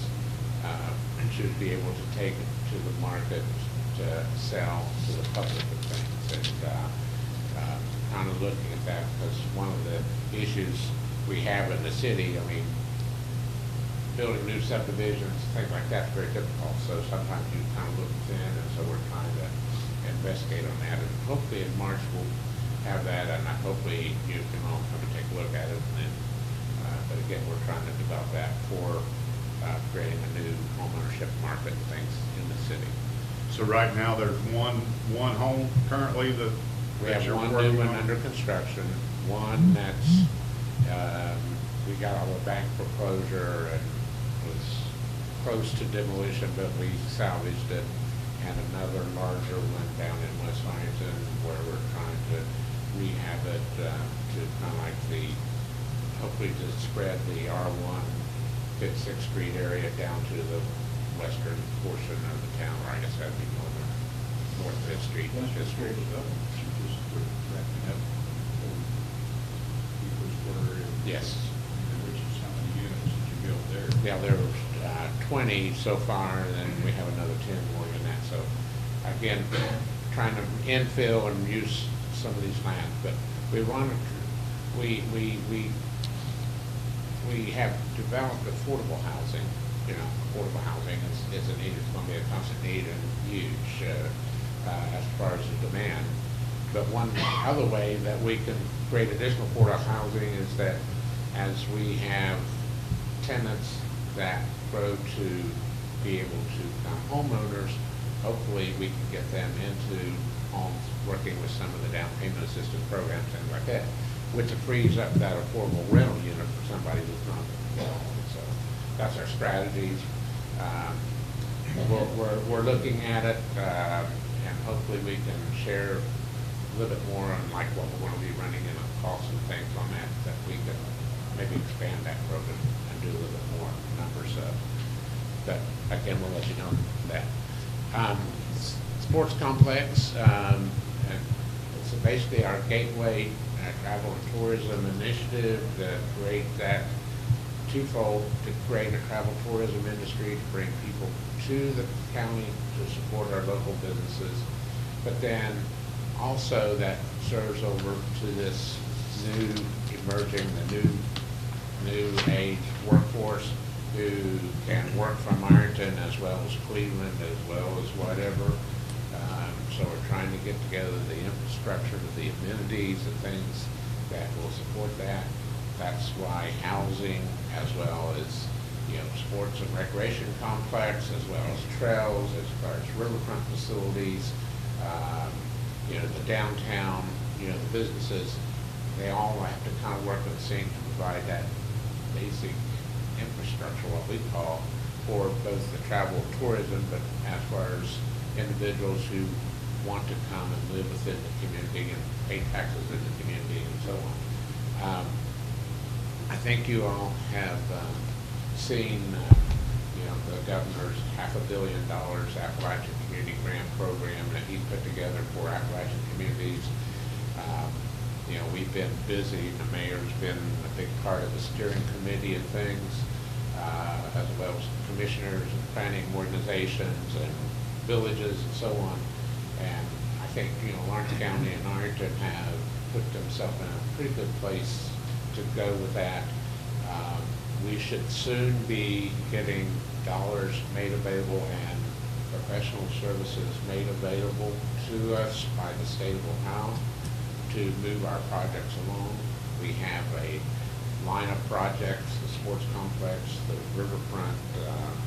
to be able to take it to the market to sell to the public and things. And kind of looking at that, because one of the issues we have in the city, I mean, building new subdivisions, things like that's very difficult. So sometimes you kind of look thin, and so we're trying to investigate on that. And hopefully in March we'll have that, and hopefully you can all come and take a look at it. And then, but again, we're trying to develop that for creating a new homeownership market and things in the city. So right now, there's one home currently that We have you're one working new one on? under construction, one that's, we got all the bank foreclosure and was close to demolition, but we salvaged it, and another larger one down in West Ironton where we're trying to rehab it to kind of like hopefully to spread the R1 5th, 6th Street area down to the western portion of the town, or I guess that'd be North 5th Street. Western Street development, you just wrapping up people's quarter area. Yes. Which is how many units did you build there? Yeah, there was 20 so far, and then we have another 10 more than that. So again, trying to infill and use some of these lands, but we want to, we have developed affordable housing. You know, affordable housing is a need. It's going to be a constant need and huge as far as the demand. But one other way that we can create additional affordable housing is that as we have tenants that grow to be able to become homeowners, hopefully we can get them into homes working with some of the down payment assistance programs, things like that, which frees up that affordable rental unit for somebody who's not involved. So that's our strategies. We're looking at it, and hopefully we can share a little bit more on like what we're going to be running in costs and things on that we can maybe expand that program and do a little bit more numbers of. But again, we'll let you know that. Sports complex, and it's basically our gateway travel and tourism initiative to create that twofold, to create a travel tourism industry, to bring people to the county to support our local businesses, but then also that serves over to this new emerging, the new age workforce who can work from Ironton as well as Cleveland, as well as whatever. So we're trying to get together the infrastructure, the amenities and things that will support that. That's why housing, as well as, sports and recreation complex, as well as trails, as far as riverfront facilities, the downtown, the businesses, they all have to kind of work in sync to provide that basic infrastructure, what we call, for both the travel and tourism, but as far as individuals who want to come and live within the community and pay taxes in the community and so on. I think you all have seen, the governor's $500 million Appalachian Community Grant Program that he put together for Appalachian communities. We've been busy. The mayor's been a big part of the steering committee and things, as well as commissioners and planning organizations and villages and so on. And I think, Lawrence County and Ironton have put themselves in a pretty good place to go with that. We should soon be getting dollars made available and professional services made available to us by the state of Ohio to move our projects along. We have a line of projects, the sports complex, the riverfront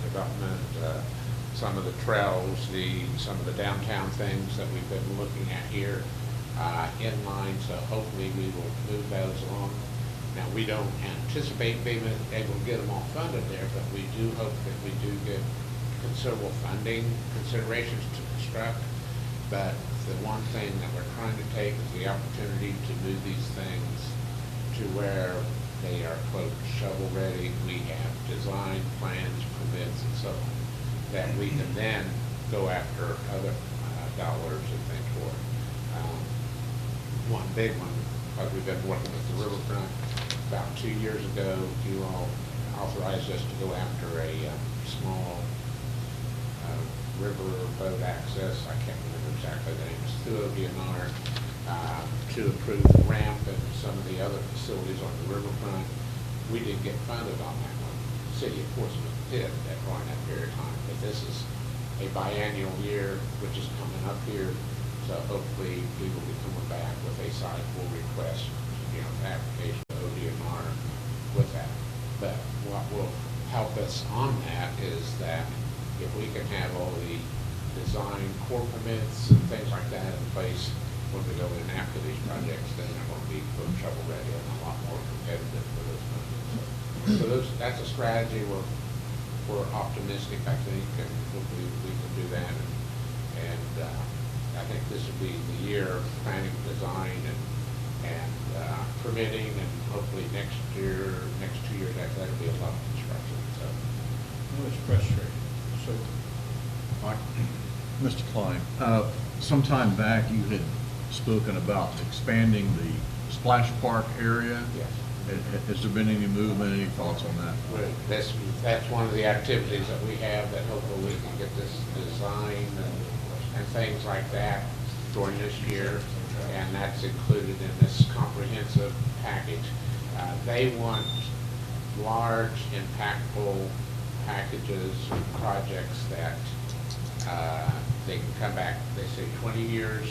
development, some of the trails, some of the downtown things that we've been looking at here in line, so hopefully we will move those along. Now, we don't anticipate being able to get them all funded there, but we do hope that we do get considerable funding considerations to construct. But the one thing that we're trying to take is the opportunity to move these things to where they are, quote, shovel ready. We have design plans, permits, and so on, that we can then go after other dollars and things for. One big one, because we've been working with the riverfront. About 2 years ago, you all authorized us to go after a small river boat access. I can't remember exactly the name. It's through ODNR to improve the ramp and some of the other facilities on the riverfront. We didn't get funded on that one. The city of Portsmouth did during that period of time. But this is a biannual year, which is coming up here. So hopefully we will be coming back with a sizable request, application to ODNR with that. But what will help us on that is that if we can have all the design core permits and things like that in place when we go in after these projects, then they're going to be shovel ready and a lot more competitive for those funding. So that's a strategy. We're optimistic, I think, and hopefully we can do that. And I think this will be the year of planning, design, and permitting, and hopefully next 2 years after that will be a lot of construction. So It's frustrating. So, Mike? Mr. Klein, sometime back you had spoken about expanding the splash park area. yes. Has there been any movement, any thoughts on that? That's one of the activities that we have, that hopefully we can get this design and things like that during this year, and that's included in this comprehensive package. They want large, impactful packages, projects that they can come back, they say 20 years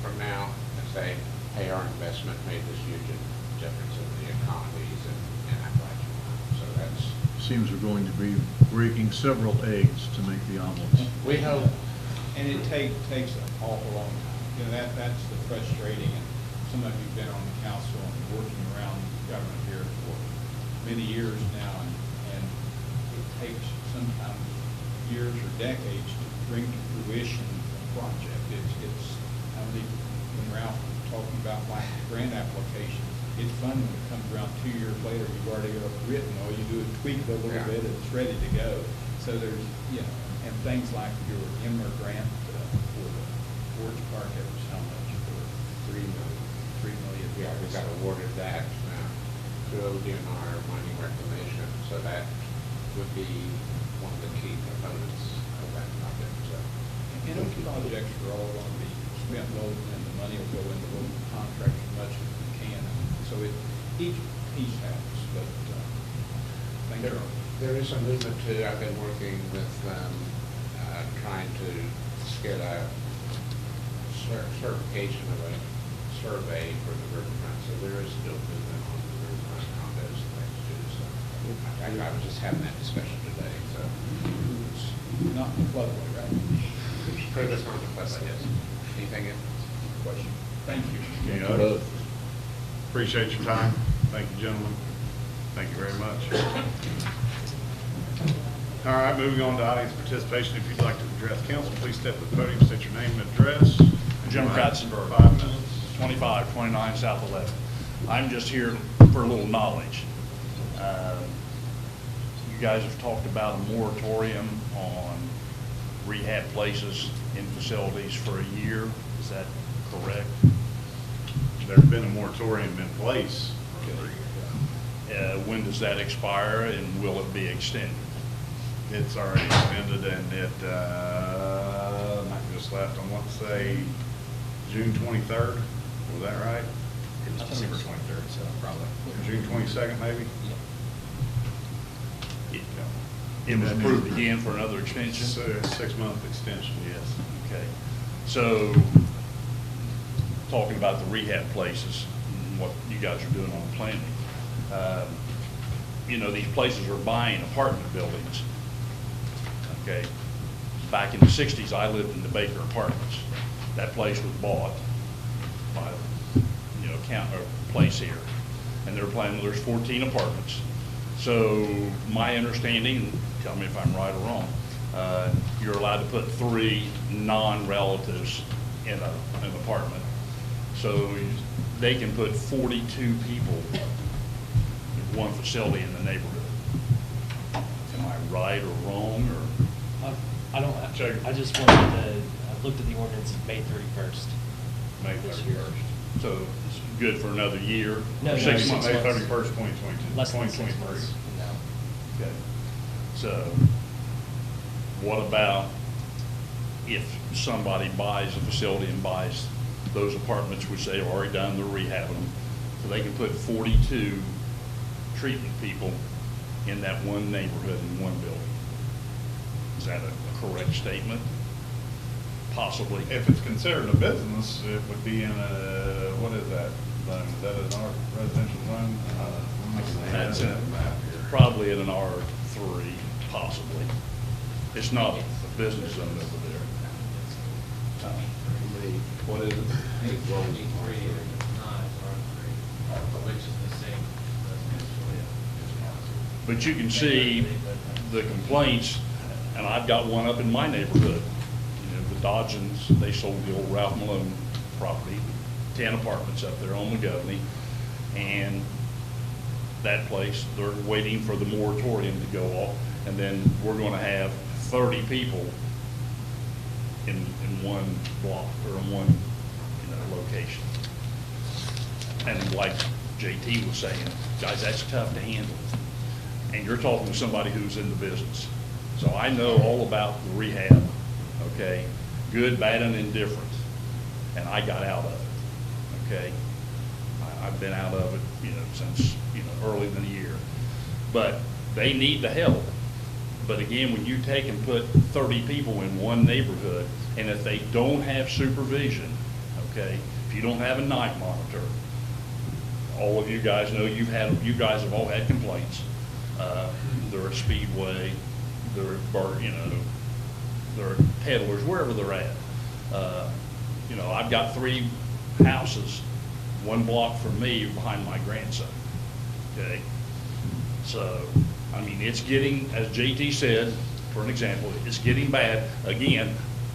from now, and say, hey, our investment made this huge difference in the economies and Appalachian. So that's... Seems we're going to be breaking several eggs to make the omelets. We hope. and it takes an awful long time. That's the frustrating, and some of you've been on the council and working around government here for many years now, and it takes sometimes years or decades to bring to fruition a project. It's I mean, when Ralph was talking about like grant applications, it's fun when it comes around 2 years later, you've already got it written, all you do is tweak it a little bit and it's ready to go. So there's, and things like your Emmer grant for the sports park, it was how much? For $3 million. Yeah, we got awarded that to ODNR money reclamation, so that would be one of the key components of that project. So. And those projects are all going to be spent local, and the money will go into local contracts as much as we can. So each piece helps, but things are There is some movement too. I've been working with them, trying to get a certification of a survey for the riverfront. So there is still movement on the riverfront on those things too. So I was just having that discussion today. So It's not in the floodway, right? that's not the question. Yes. Anything else? Question. Thank you. Any others? Appreciate your time. Thank you, gentlemen. Thank you very much. All right, moving on to audience participation. If you'd like to address council, please step to the podium, state your name and address. Jim Katzenberg, 5 minutes. 2529 South 11. I'm just here for a little knowledge. You guys have talked about a moratorium on rehab places in facilities for a year. Is that correct? There's been a moratorium in place. When does that expire, and will it be extended? It's already extended, and it, not just left, I want to say June 23rd. Was that right? It was December 23rd, so probably. June 22nd, maybe? It was approved again for another extension? It's a 6-month extension, yes. Okay. So, talking about the rehab places, and what you guys are doing on planning, you know, these places are buying apartment buildings. Okay. Back in the 60s, I lived in the Baker Apartments. That place was bought by, you know, place here. And they're planning, there's 14 apartments. So my understanding, tell me if I'm right or wrong, you're allowed to put 3 non-relatives in an apartment. So they can put 42 people in one facility in the neighborhood. Am I right or wrong, or? I don't, I just wanted to, I looked at the ordinance May 31st. May This year. 31st. So it's good for another year? No, or no, 6 months? May 6 31st, months. 2022. Less than 6 2023. months from now. Okay. So what about if somebody buys a facility and buys those apartments, which they've already done, they're rehabbing them, so they can put 42 treatment people in that one neighborhood in one building? Is that a correct statement? Possibly. If it's considered a business, it would be in a, what is that zone? Is that an R residential zone? That's in, probably in an R3, possibly. It's not a business zone over there. What is it? But you can see the complaints, and I've got one up in my neighborhood. You know, the Dodgens, they sold the old Ralph Malone property, 10 apartments up there on McGovney, and that place, they're waiting for the moratorium to go off, and then we're gonna have 30 people in one block, or in one, you know, location. And like JT was saying, guys, that's tough to handle. And you're talking to somebody who's in the business. So I know all about the rehab, okay? Good, bad, and indifferent. And I got out of it, okay? I've been out of it, you know, since, you know, early in the year. But they need the help. But again, when you take and put 30 people in one neighborhood, and if they don't have supervision, okay, if you don't have a night monitor, all of you guys know you guys have all had complaints. They're a Speedway, they're, you know, they're peddlers, wherever they're at. You know, I've got 3 houses, 1 block from me behind my grandson, okay? So, I mean, it's getting, as JT said, for an example, it's getting bad. Again,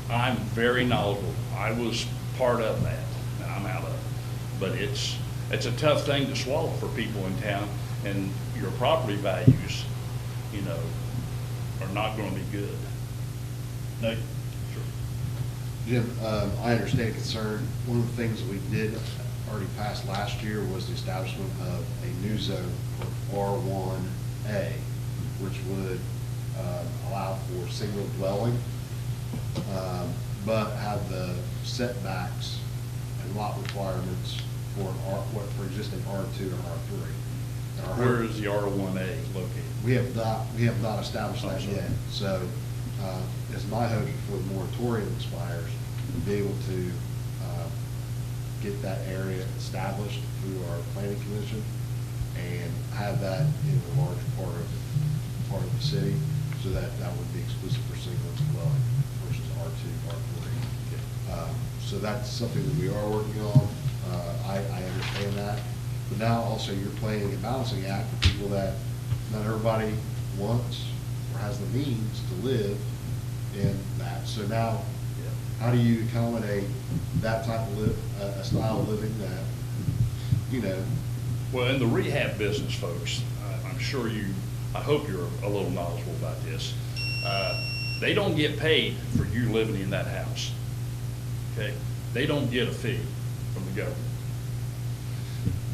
I'm very knowledgeable. I was part of that, and I'm out of it. But it's a tough thing to swallow for people in town, and your property values, you know, are not going to be good. Nate? Sure. Jim, I understand concern. One of the things we did already pass last year was the establishment of a new zone for R1A, which would allow for single dwelling, but have the setbacks and lot requirements for existing R2 and R3. our Where is the R1A located? We have not established I'm that sorry. yet. So, it's my hope before the moratorium expires, to be able to, get that area established through our planning commission and have that in a large part of the city, so that would be exclusive for single dwelling versus R2, R3. So that's something that we are working on. I understand that. But now also you're playing a balancing act for people that not everybody wants or has the means to live in that. So now, how do you accommodate that type of a style of living that, you know? Well, in the rehab business, folks, I'm sure I hope you're a little knowledgeable about this. They don't get paid for you living in that house, okay? They don't get a fee from the government.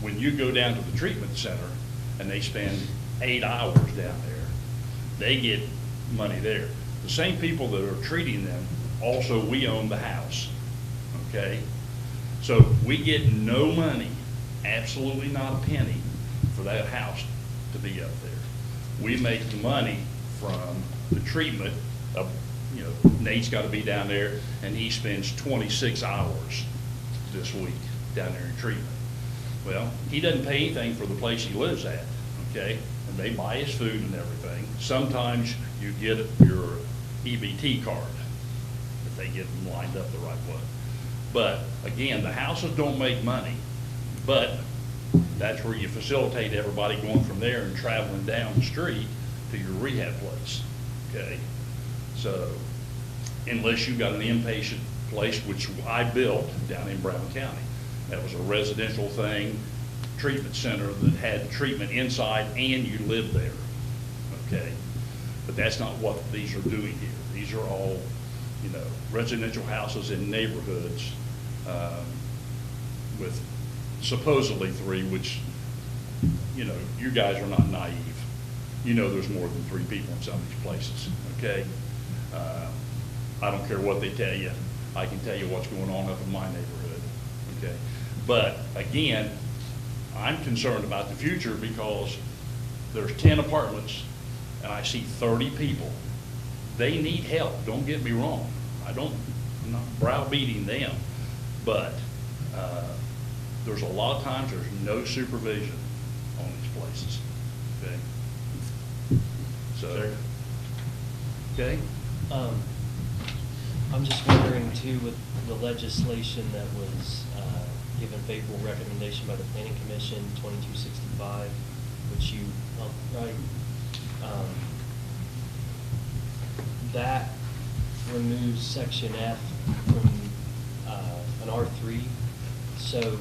When you go down to the treatment center and they spend 8 hours down there, they get money there. The same people that are treating them, also we own the house, okay? So we get no money, absolutely not a penny, for that house to be up there. We make the money from the treatment of, you know, Nate's got to be down there, and he spends 26 hours this week down there in treatment. Well, he doesn't pay anything for the place he lives at, okay? And they buy his food and everything. Sometimes you get your EBT card if they get them lined up the right way. But again, the houses don't make money, but that's where you facilitate everybody going from there and traveling down the street to your rehab place, okay? So unless you've got an inpatient place, which I built down in Brown County. That was a residential thing, treatment center that had treatment inside and you lived there, okay? But that's not what these are doing here. These are all, you know, residential houses in neighborhoods with supposedly 3, which, you know, you guys are not naive. You know there's more than 3 people in some of these places, okay? I don't care what they tell you. I can tell you what's going on up in my neighborhood, okay? But again, I'm concerned about the future because there's 10 apartments and I see 30 people. They need help, don't get me wrong. I'm not browbeating them, but there's a lot of times there's no supervision on these places, okay? So, okay? I'm just wondering too, with the legislation that was given favorable recommendation by the Planning Commission, 2265, which you helped write, that removes section F from an R3. So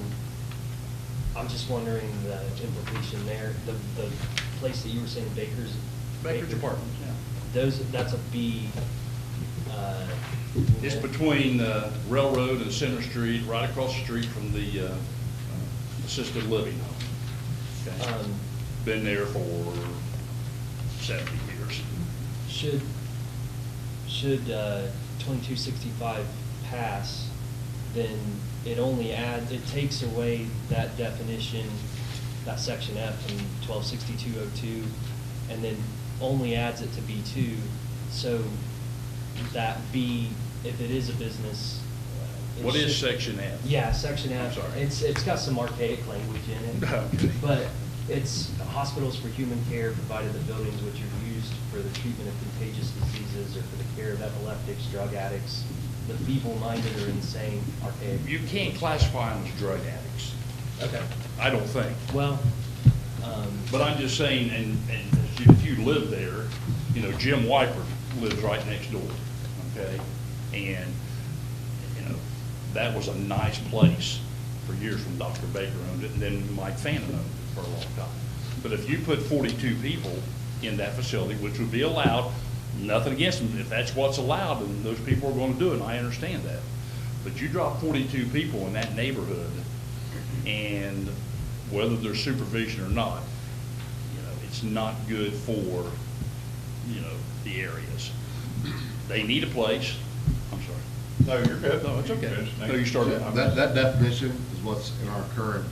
I'm just wondering the implication there. The place that you were saying, Baker's Apartments, yeah. That's a B. It's between Railroad and Center Street, right across the street from the assisted living home. Okay? Been there for 70 years. Should 2265 pass, then it takes away that definition, that section F in 126202, and then only adds it to B2. So that B, if it is a business. What is section F? Yeah, section F. I'm sorry. It's got some archaic language in it. Okay. But it's hospitals for human care, provided the buildings which are used for the treatment of contagious diseases or for the care of epileptics, drug addicts, the feeble-minded or insane, archaic. You can't classify them as drug addicts. Okay. I don't think. Well, But I'm just saying, and if you live there, you know, Jim Wiper lives right next door, okay? And, you know, that was a nice place for years when Dr. Baker owned it, and then Mike Fannin owned it for a long time. But if you put 42 people in that facility, which would be allowed, nothing against them, if that's what's allowed, then those people are going to do it, and I understand that. But you drop 42 people in that neighborhood, and whether there's supervision or not, you know, it's not good for, you know, the areas. They need a place. I'm sorry. No, you're good. No, it's okay. You're good. No, you started. That definition is what's in our current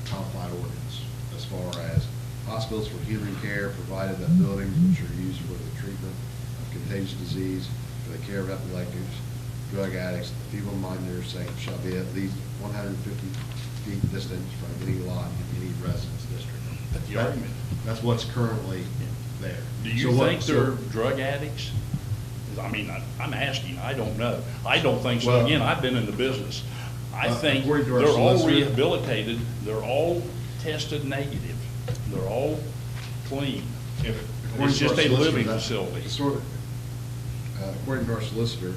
codified ordinance as far as hospitals for healing care, provided that buildings which are used for the treatment of contagious disease, for the care of epileptics, drug addicts, feeble-minded or saints shall be at least 150 feet distant from any lot in any residence district. That's the argument. That's what's currently there. Do you think they're drug addicts? I mean, I'm asking, I don't know. I don't think so. Well, Again, I've been in the business. I think according to our they're all solicitor- rehabilitated, they're all tested negative, they're all clean. According It's to our just a solicitor, living that- facility. Sort of, according to our solicitor,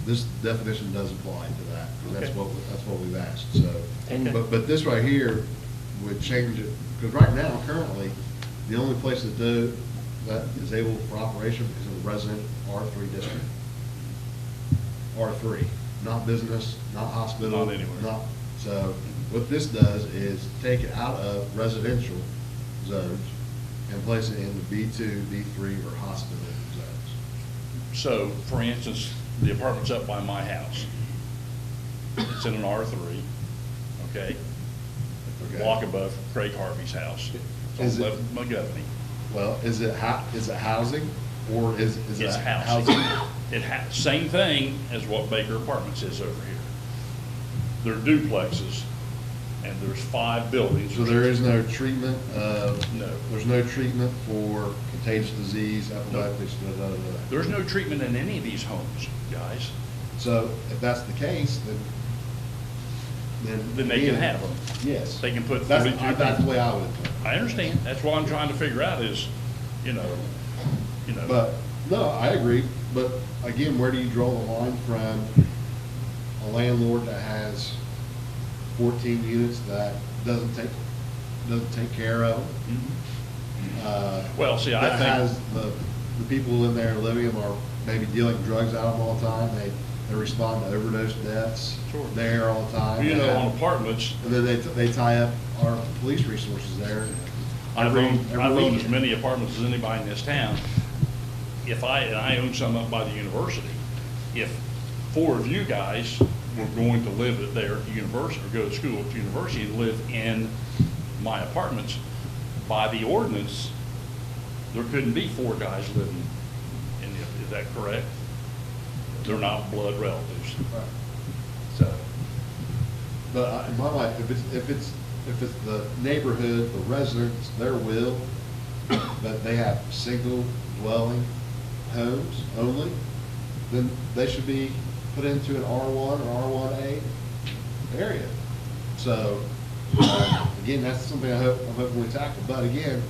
this definition does apply to that, and that's Okay. that's what we've asked, so. Okay. But this right here would change it, because right now, currently, the only place that is able for operation is in the resident R3 district. R3, not business, not hospital. Not anywhere. So what this does is take it out of residential zones and place it in the B2, B3, or hospital zones. So, for instance, the apartment's up by my house. It's in an R3, okay? Okay. Block above Craig Harvey's house. Is It's on it- Left McGovney. Well, is it housing, or is it It's housing. Same thing as what Baker Apartments is over here. They're duplexes, and there's 5 buildings. So there is no treatment of? No. There's no treatment for contagious disease, epileptics, da, da, da, da. There's no treatment in any of these homes, guys. So if that's the case, Then they can have them. Yes. They can put That's 42 the people. way I would put it. I understand. That's what I'm trying to figure out is, you know. But, no, I agree, but again, where do you draw the line from a landlord that has 14 units that doesn't take care of them? Well, see, I That think- has the people in there living them are maybe dealing drugs out of them all the time, they respond to overdose deaths Sure. there all the time. You know, on apartments, And then they tie up our police resources there. I've every owned as weekend. many apartments as anybody in this town. And I own some up by the university. If 4 of you guys were going to live at their university, or go to school at the university and live in my apartments, by the ordinance, there couldn't be 4 guys living in it. Is that correct? They're not blood relatives. Right. So, But in my life, if it's the neighborhood, the residents, their will, that they have single dwelling homes only, then they should be put into an R1 or R1A area. So, again, that's something I'm hoping we tackle. But again,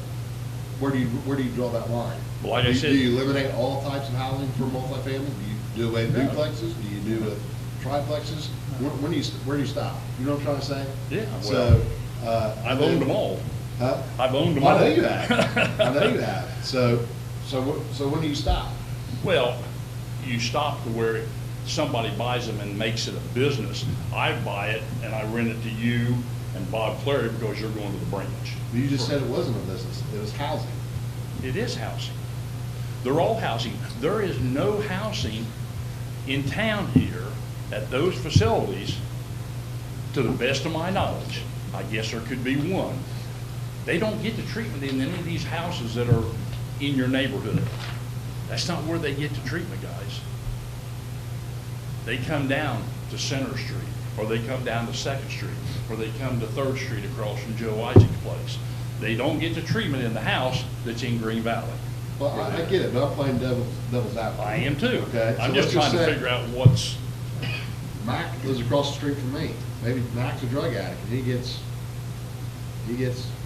where do you draw that line? Well, like I said- Do you eliminate all types of housing for multifamily? Do you do away with No. duplexes? Do you do with triplexes? Where do you stop? You know what I'm trying to say? Yeah, So, I've owned them all. Huh? I've owned them I know all. you have. I know you have. So when do you stop? Well, you stop to where somebody buys them and makes it a business. I buy it and I rent it to you and Bob Clary because you're going to the branch. You just said it wasn't a business. It was housing. It is housing. They're all housing. There is no housing in town here at those facilities, to the best of my knowledge. I guess there could be one. They don't get the treatment in any of these houses that are in your neighborhood. That's not where they get the treatment, guys. They come down to Center Street, or they come down to Second Street, or they come to Third Street across from Joe Isaac's place. They don't get the treatment in the house that's in Green Valley. Well, I get it, but I'm playing devil's advocate. I am too. Okay. I'm so just let's trying to say figure out what's, Mac lives across the street from me. Maybe Mac's a drug addict, and he gets.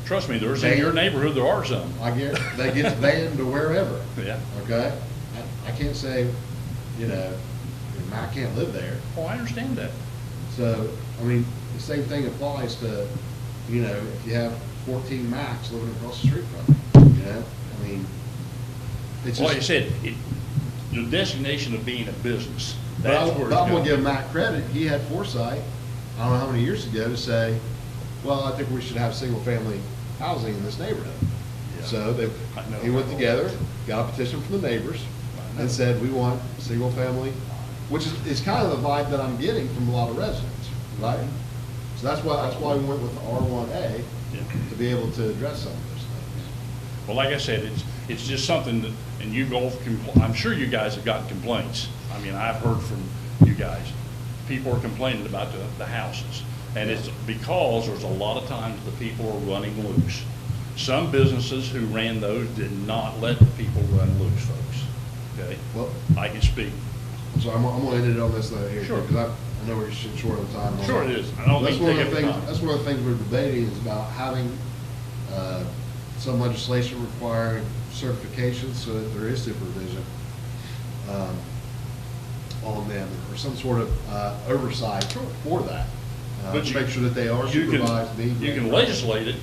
trust me, there's in your neighborhood, there are some. They get banned to wherever. Yeah. Okay. I can't say, Mac can't live there. Oh, I understand that. So, I mean, the same thing applies to, if you have 14 Macs living across the street from you, I mean, it's Well, like I just. said, the designation of being a business, But that's where it's I'm gonna going. give Mac credit, he had foresight, I don't know how many years ago, to say, well, I think we should have single-family housing in this neighborhood. Yeah. So I know. he went together, got a petition from the neighbors, I know. and said, we want single-family, which is kind of the vibe that I'm getting from a lot of residents, right? So that's why we went with the R1A, to be able to address some of those things. Well, like I said, it's just something that, and you go, I'm sure you guys have gotten complaints. I mean, I've heard from you guys. People are complaining about the houses. And it's because there's a lot of times the people are running loose. Some businesses who ran those did not let the people run loose, folks. Okay? Well, I can speak. So I'm going to end it on this note here. Sure. Because I know we're short on time. Sure it is. I don't That's mean to one of take the up things. time. That's one of the things we're debating is about having some legislation requiring certification so that there is supervision on them, or some sort of oversight for that. But to you- make sure that they are you supervised. You can legislate it,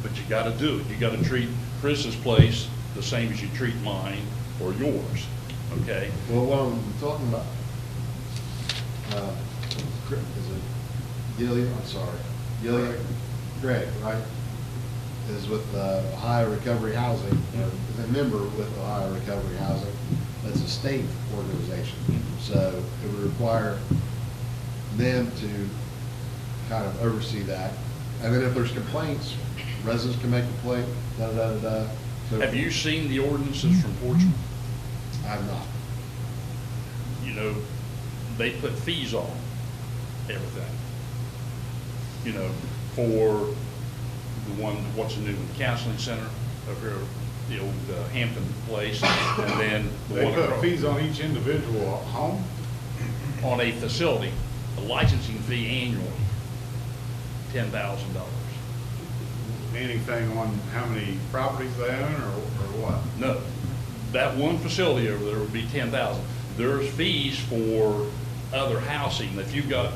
but you gotta do it. You gotta treat Chris's place the same as you treat mine or yours, okay? Well, what I'm talking about, is it Gillian, I'm sorry, Gillian, Greg, right? Is with Ohio Recovery Housing, is a member with Ohio Recovery Housing. That's a state organization. So it would require them to kind of oversee that. And then if there's complaints, residents can make a complaint, da-da-da-da. So Have you seen the ordinances from Portsmouth? I have not. You know, they put fees on everything. You know, for the one, what's the new one, the counseling center over here, the old Hampton place, and then the They one put across- fees on each individual home? on a facility, a licensing fee annually, $10,000. Anything on how many properties they own or what? No, that one facility over there would be 10,000. There's fees for other housing. If you've got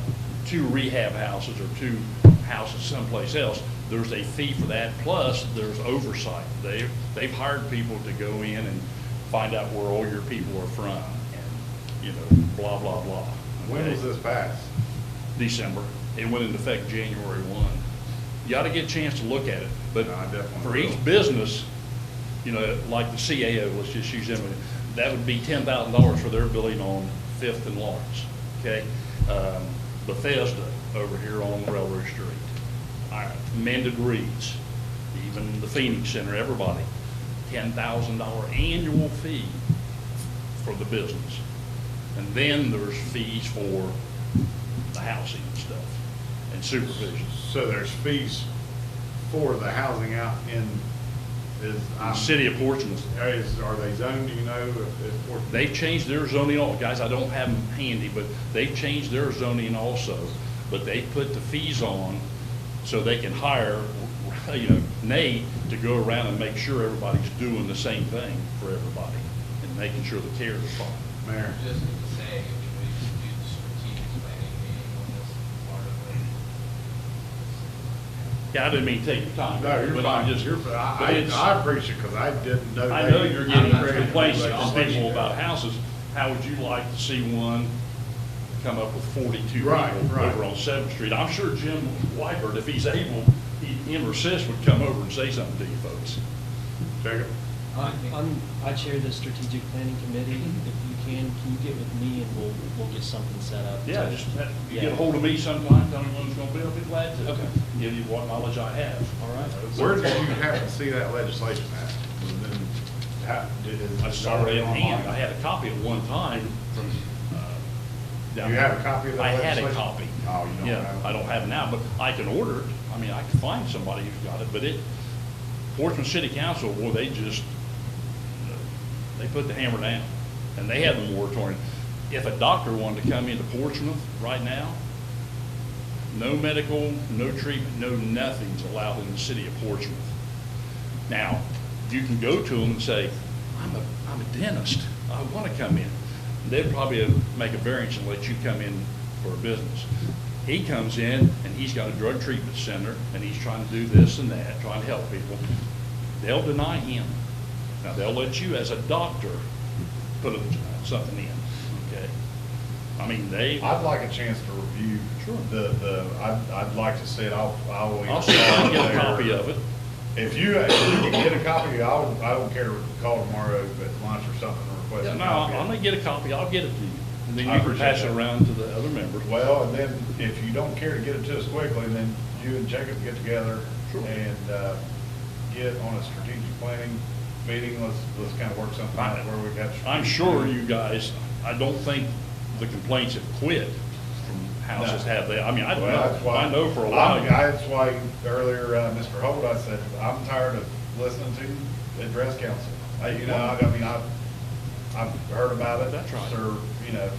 2 rehab houses or 2 houses someplace else, there's a fee for that. Plus, there's oversight. They've hired people to go in and find out where all your people are from, and you know, blah blah blah. When Okay? was this passed? December. It went into effect January 1. You ought to get a chance to look at it, but No, I definitely for will. each business, you know, like the CAO, let's just use them, that would be $10,000 for their building on 5th and Lawrence, okay? Bethesda over here on Railroad Street, Mended Reeds, even the Phoenix Center, everybody, $10,000 annual fee for the business. And then there's fees for the housing and stuff, and supervision. So there's fees for the housing out in, The city of Portsmouth, are they zoned, do you know, if Portsmouth? they've changed their zoning, guys, I don't have them handy, but they've changed their zoning also. But they put the fees on so they can hire, you know, Nate to go around and make sure everybody's doing the same thing for everybody and making sure the care is fine. Mayor? Just to say, if we should do the strategic planning meeting on this part of it. Yeah, I didn't mean to take your time. No, you're but I'm fine, just- you're, but I it's- appreciate it, because I didn't know. I know you're getting created complaints from legislation. people about houses. How would you like to see one come up with 42 people Right, right. over on 7th Street? I'm sure Jim Whitebird, if he's able, him or Sis would come over and say something to you folks. Jacob? I chair the strategic planning committee. If you can you get with me and we'll get something set up? Yeah, just you get Yeah. a hold of me sometime, tell me when it's gonna be, I'll be glad to. Okay. Give you what knowledge I have. All right. Where did you happen to see that legislation at? And then I saw it in hand. I had a copy at one time from, down You have a copy of that I had a legislation? copy. Oh, you don't Yeah, have it? I don't have it now, but I can order it. I mean, I can find somebody who's got it, but Portsmouth City Council, boy, they just, they put the hammer down. And they have a moratorium. If a doctor wanted to come into Portsmouth right now, no medical, no treatment, no nothing's allowed in the city of Portsmouth. Now, you can go to them and say, I'm a dentist, I want to come in. They'd probably make a variance and let you come in for a business. He comes in and he's got a drug treatment center and he's trying to do this and that, trying to help people. They'll deny him. Now, they'll let you as a doctor put something in, okay? I mean, I'd like a chance to review. Sure. I'd like to see it, I'll see if I can get a copy of it. If you can get a copy, I don't care to call tomorrow at lunch or something and request Yeah, a no, copy. I'm gonna get a copy, I'll get it to you. And then I you can appreciate pass it that. around to the other members. Well, and then if you don't care to get it to us quickly, then you and Jacob get together Sure. and get on a strategic planning meeting. Let's kind of work something out where we got. I'm sure you guys, I don't think the complaints have quit from houses, No. have they? I mean, I don't Well, that's know. why- I know for a while. That's why earlier, Mr. Holt, I said, I'm tired of listening to address council. I've heard about it. That's right. For,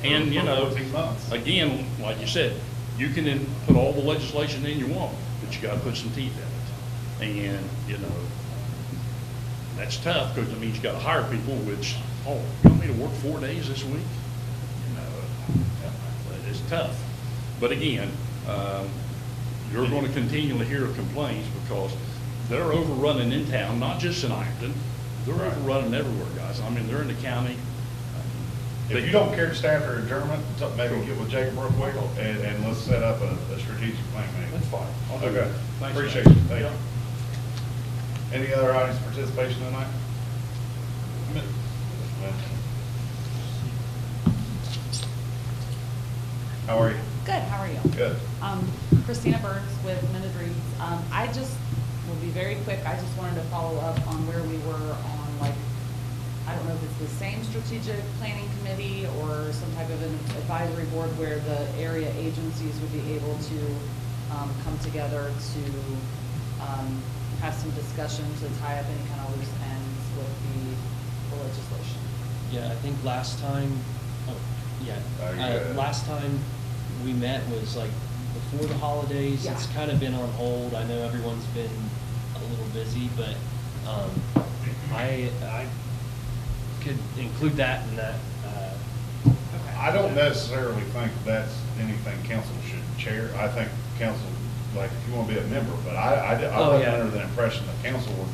And, you for know, 14 months. again, like you said, you can then put all the legislation in you want, but you gotta put some teeth in it. And, you know, that's tough, because it means you gotta hire people, which, oh, you want me to work 4 days this week? You know, it's tough. But again, you're gonna continually hear complaints, because they're overrunning in town, not just in Ironton. They're Right. overrunning everywhere, guys. I mean, they're in the county. If you don't care to staff or adjournment, maybe get with Jacob real quick, and let's set up a strategic plan meeting. That's fine. I'll do Okay, that. Thanks, appreciate guys. you, thank you. Yeah. Any other audience participation tonight? How are you? Good, how are you? Good. Christina Burns with Minute Reads. I just, will be very quick, I just wanted to follow up on where we were on, like, I don't know if it's the same strategic planning committee or some type of an advisory board where the area agencies would be able to come together to have some discussion to tie up any kind of loose ends with the legislation. Yeah, I think last time, last time we met was like before the holidays. Yeah. It's kind of been on hold. I know everyone's been a little busy, but I could include that in that. I don't necessarily think that's anything council should chair. I think council, like, if you want to be a member, but I wasn't under the impression that council was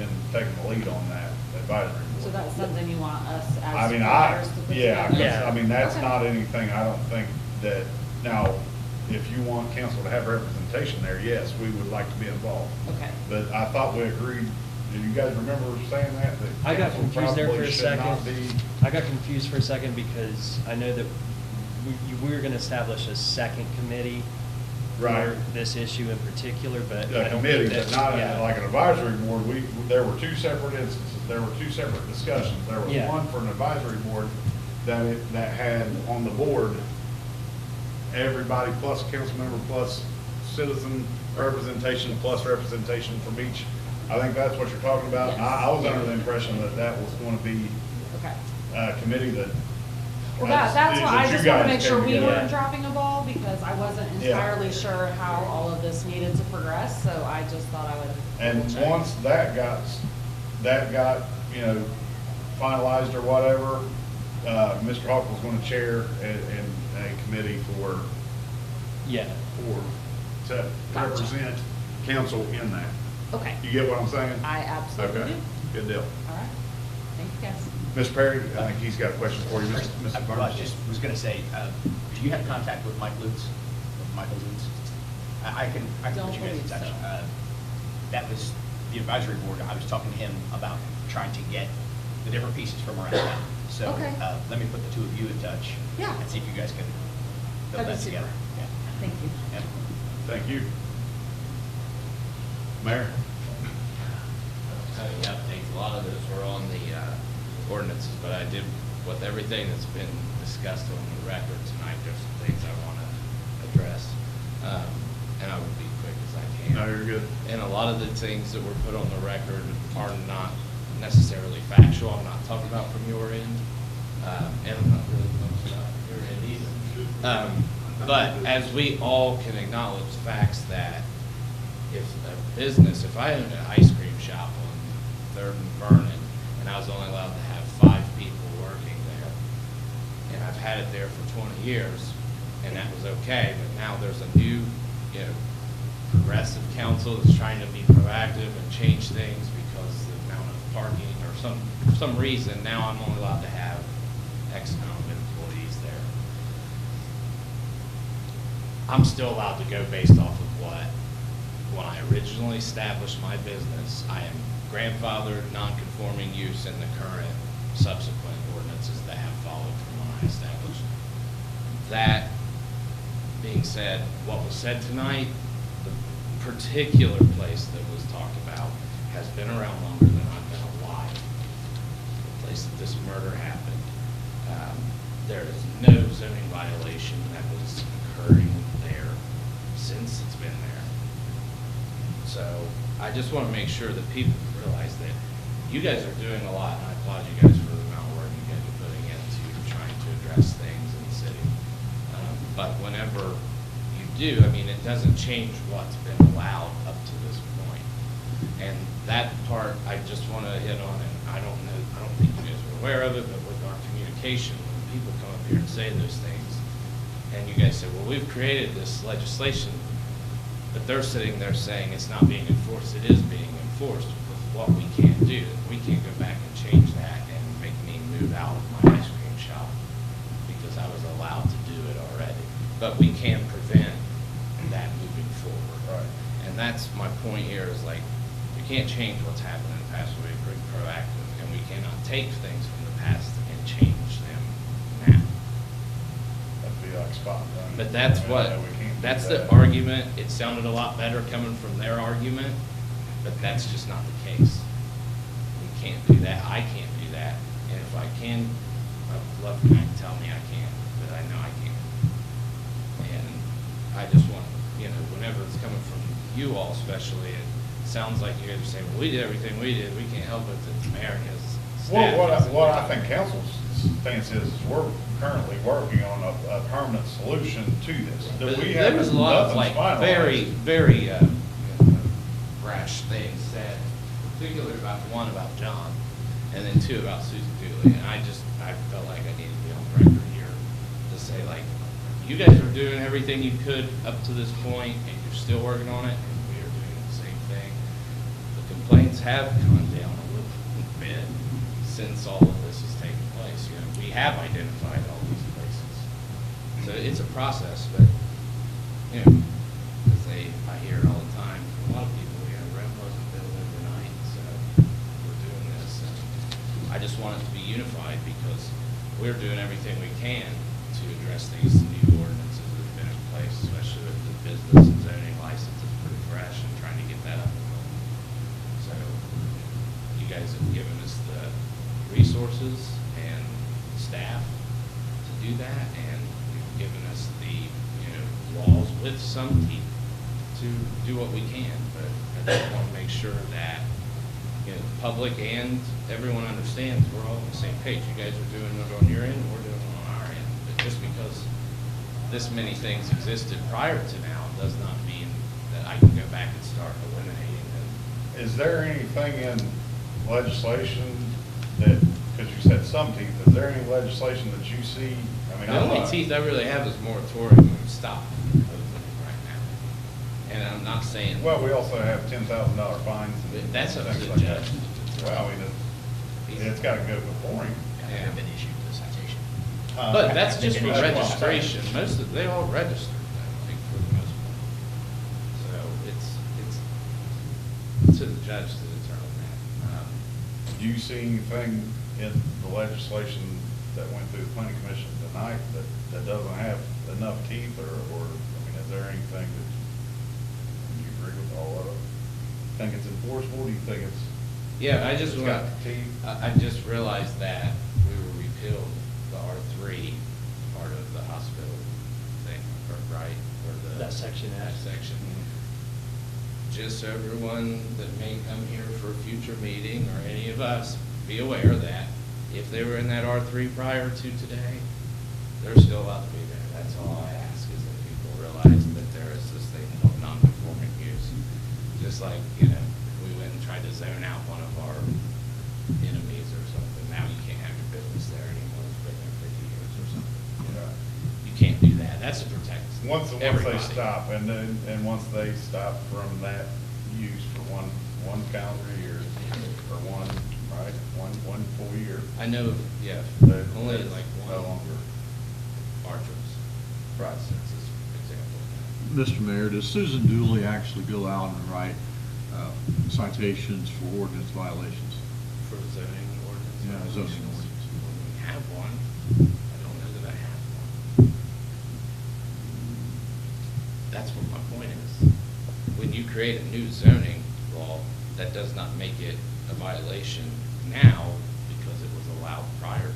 in taking the lead on that advisory board. So that's something you want us as I mean, supervisors to put yeah, together? 'cause, I mean, that's Okay. not anything, I don't think that, now, if you want council to have representation there, yes, we would like to be involved. Okay. But I thought we agreed, do you guys remember saying that? That I got council confused there for probably a should not second. be- I got confused for a second because I know that we were gonna establish a second committee Right. for this issue in particular, but A I don't committee, think but that- not yeah. like an advisory board. There were two separate instances, there were two separate discussions. There was Yeah. one for an advisory board that had on the board everybody plus a council member plus citizen representation plus representation from each. I think that's what you're talking about. Yes. I was under the impression that that was going to be Okay. a committee that. Well, that's why I you just want to guys make sure came we together. weren't dropping a ball because I wasn't Yeah. entirely sure how all of this needed to progress, so I just thought I would. And double check. once that got, finalized or whatever, Mr. Hawk was gonna chair a committee Yeah. to Gotcha. represent council in that. Okay. You get what I'm saying? I absolutely Okay, do. good deal. All right. Thank you, guys. Mr. Perry, I think he's got a question for you, Mr. I Burns. just was going to say, do you have contact with Mike Lutz, with Michael Lutz? I can Don't put you guys in believe touch. so. That was the advisory board. I was talking to him about trying to get the different pieces from around town. So Okay. let me put the two of you in touch. Yeah. And see if you guys can build That'd that be super. together. Yeah. Thank you. Yeah. Thank you. Mayor? Having updates, a lot of those were on the ordinances, but I did, with everything that's been discussed on the record tonight, there's some things I want to address. And I will be quick as I can. No, you're good. And a lot of the things that were put on the record are not necessarily factual. I'm not talking about from your end, and I'm not really talking about your end either. But as we all can acknowledge the facts that if a business, if I owned an ice cream shop on 3rd and Vernon, and I was only allowed to have 5 people working there, and I've had it there for 20 years, and that was okay, but now there's a new, progressive council that's trying to be proactive and change things because the amount of parking or for some reason, now I'm only allowed to have X amount of employees there. I'm still allowed to go based off of when I originally established my business, I am grandfathered, non-conforming use in the current subsequent ordinances that have followed from when I established. That being said, what was said tonight, the particular place that was talked about has been around longer than I've been alive. The place that this murder happened. There is no zoning violation that was occurring there since it's been there. So I just want to make sure that people realize that you guys are doing a lot, and I applaud you guys for the amount of work you guys are putting into trying to address things in the city. But whenever you do, I mean, it doesn't change what's been allowed up to this point. And that part, I just want to hit on, and I don't think you guys are aware of it, but with our communication, when people come up here and say those things, and you guys say, well, we've created this legislation, but they're sitting there saying it's not being enforced. It is being enforced with what we can't do. We can't go back and change that and make me move out of my ice cream shop because I was allowed to do it already. But we can prevent that moving forward. Right. And that's my point here is like, we can't change what's happened in the past. We're very proactive, and we cannot take things from the past and change them now. That'd be like spot on. But that's I mean, what, I know we can't do that's that. the argument. It sounded a lot better coming from their argument, but that's just not the case. We can't do that. I can't do that. And if I can, I'd love for Mac to tell me I can, but I know I can't. And I just want, whenever it's coming from you all especially, it sounds like you guys are saying, well, we did everything we did. We can't help it that the mayor and his staff. Well, what I think council's stance is we're currently working on a permanent solution to this. But We there was a lot of nothing's like finalized. very rash things said, particularly about one about John, and then two about Susan Dooley. And I felt like I needed to be on record here to say like, you guys are doing everything you could up to this point, and you're still working on it, and we are doing the same thing. The complaints have gone down a little bit since all of this has taken place. We have identified all these places. So it's a process, but, as I hear it all the time from a lot of people, Rome wasn't built overnight, so we're doing this. And I just want it to be unified because we're doing everything we can to address these new ordinances that have been in place, especially with the business and zoning licenses pretty fresh and trying to get that up and going. So you guys have given us the resources and staff to do that, and you've given us the laws with some teeth to do what we can. But I just want to make sure that the public and everyone understands we're all on the same page. You guys are doing it on your end, we're doing it on our end. But just because this many things existed prior to now does not mean that I can go back and start eliminating them. Is there anything in legislation that, because you said some teeth, is there any legislation that you see? I mean, The only teeth I really have is moratorium and stop opening right now. And I'm not saying. Well, we also have $10,000 fines. But that's up to things the like judge. that. Well, I mean, it's got to go before him. Yeah. Been issued the citation. But that's just for That's what I'm registration. saying. They all registered, I think, for the most part. So it's to the judge to determine that. Do you see anything in the legislation that went through the planning commission tonight that doesn't have enough teeth, or, I mean, is there anything that you agree with all of it? Think it's enforceable? Do you think it's? Yeah, I just it's want, got teeth? I just realized that we were repealed the R3 part of the hospital thing, right? Or the. That section. That section. Just so everyone that may come here for a future meeting, or any of us, be aware that if they were in that R3 prior to today, they're still allowed to be there. That's all I ask, is that people realize that there is this thing called non-conforming use. Just like, if we went and tried to zone out one of our enemies or something, now you can't have your business there anymore. It's been there 50 years or something. You can't do that. That's to protect Once everybody. they stop, and once they stop from that use for one calendar year, or one full year. I know, yeah, That- only that's like no one longer. Archer's process is example. Mr. Mayor, does Susan Dooley actually go out and write citations for ordinance violations? For zoning ordinance? Yeah, zoning violations. ordinance. We have one. I don't know that I have one. That's what my point is. when you create a new zoning law, that does not make it a violation now because it was allowed prior to.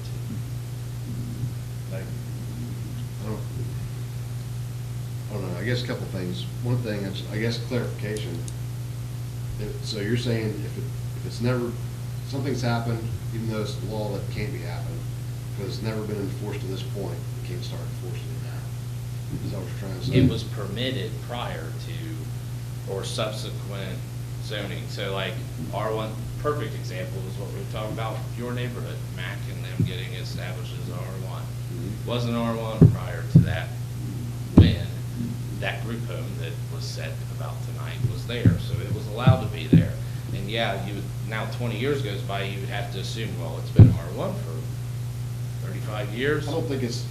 I don't know, I guess a couple things. One thing, is, I guess clarification. So you're saying if it's never, something's happened, even though it's the law that can't be happened, because it's never been enforced to this point, you can't start enforcing it now. Is that what you're trying to say? It was permitted prior to or subsequent zoning. So like R1, perfect example is what we were talking about, your neighborhood, Mac and them getting established as R1. Wasn't R1 prior to that when that group home that was said about tonight was there. So it was allowed to be there. And yeah, you would, now 20 years goes by, you would have to assume, well, it's been R1 for 35 years. I don't think it's.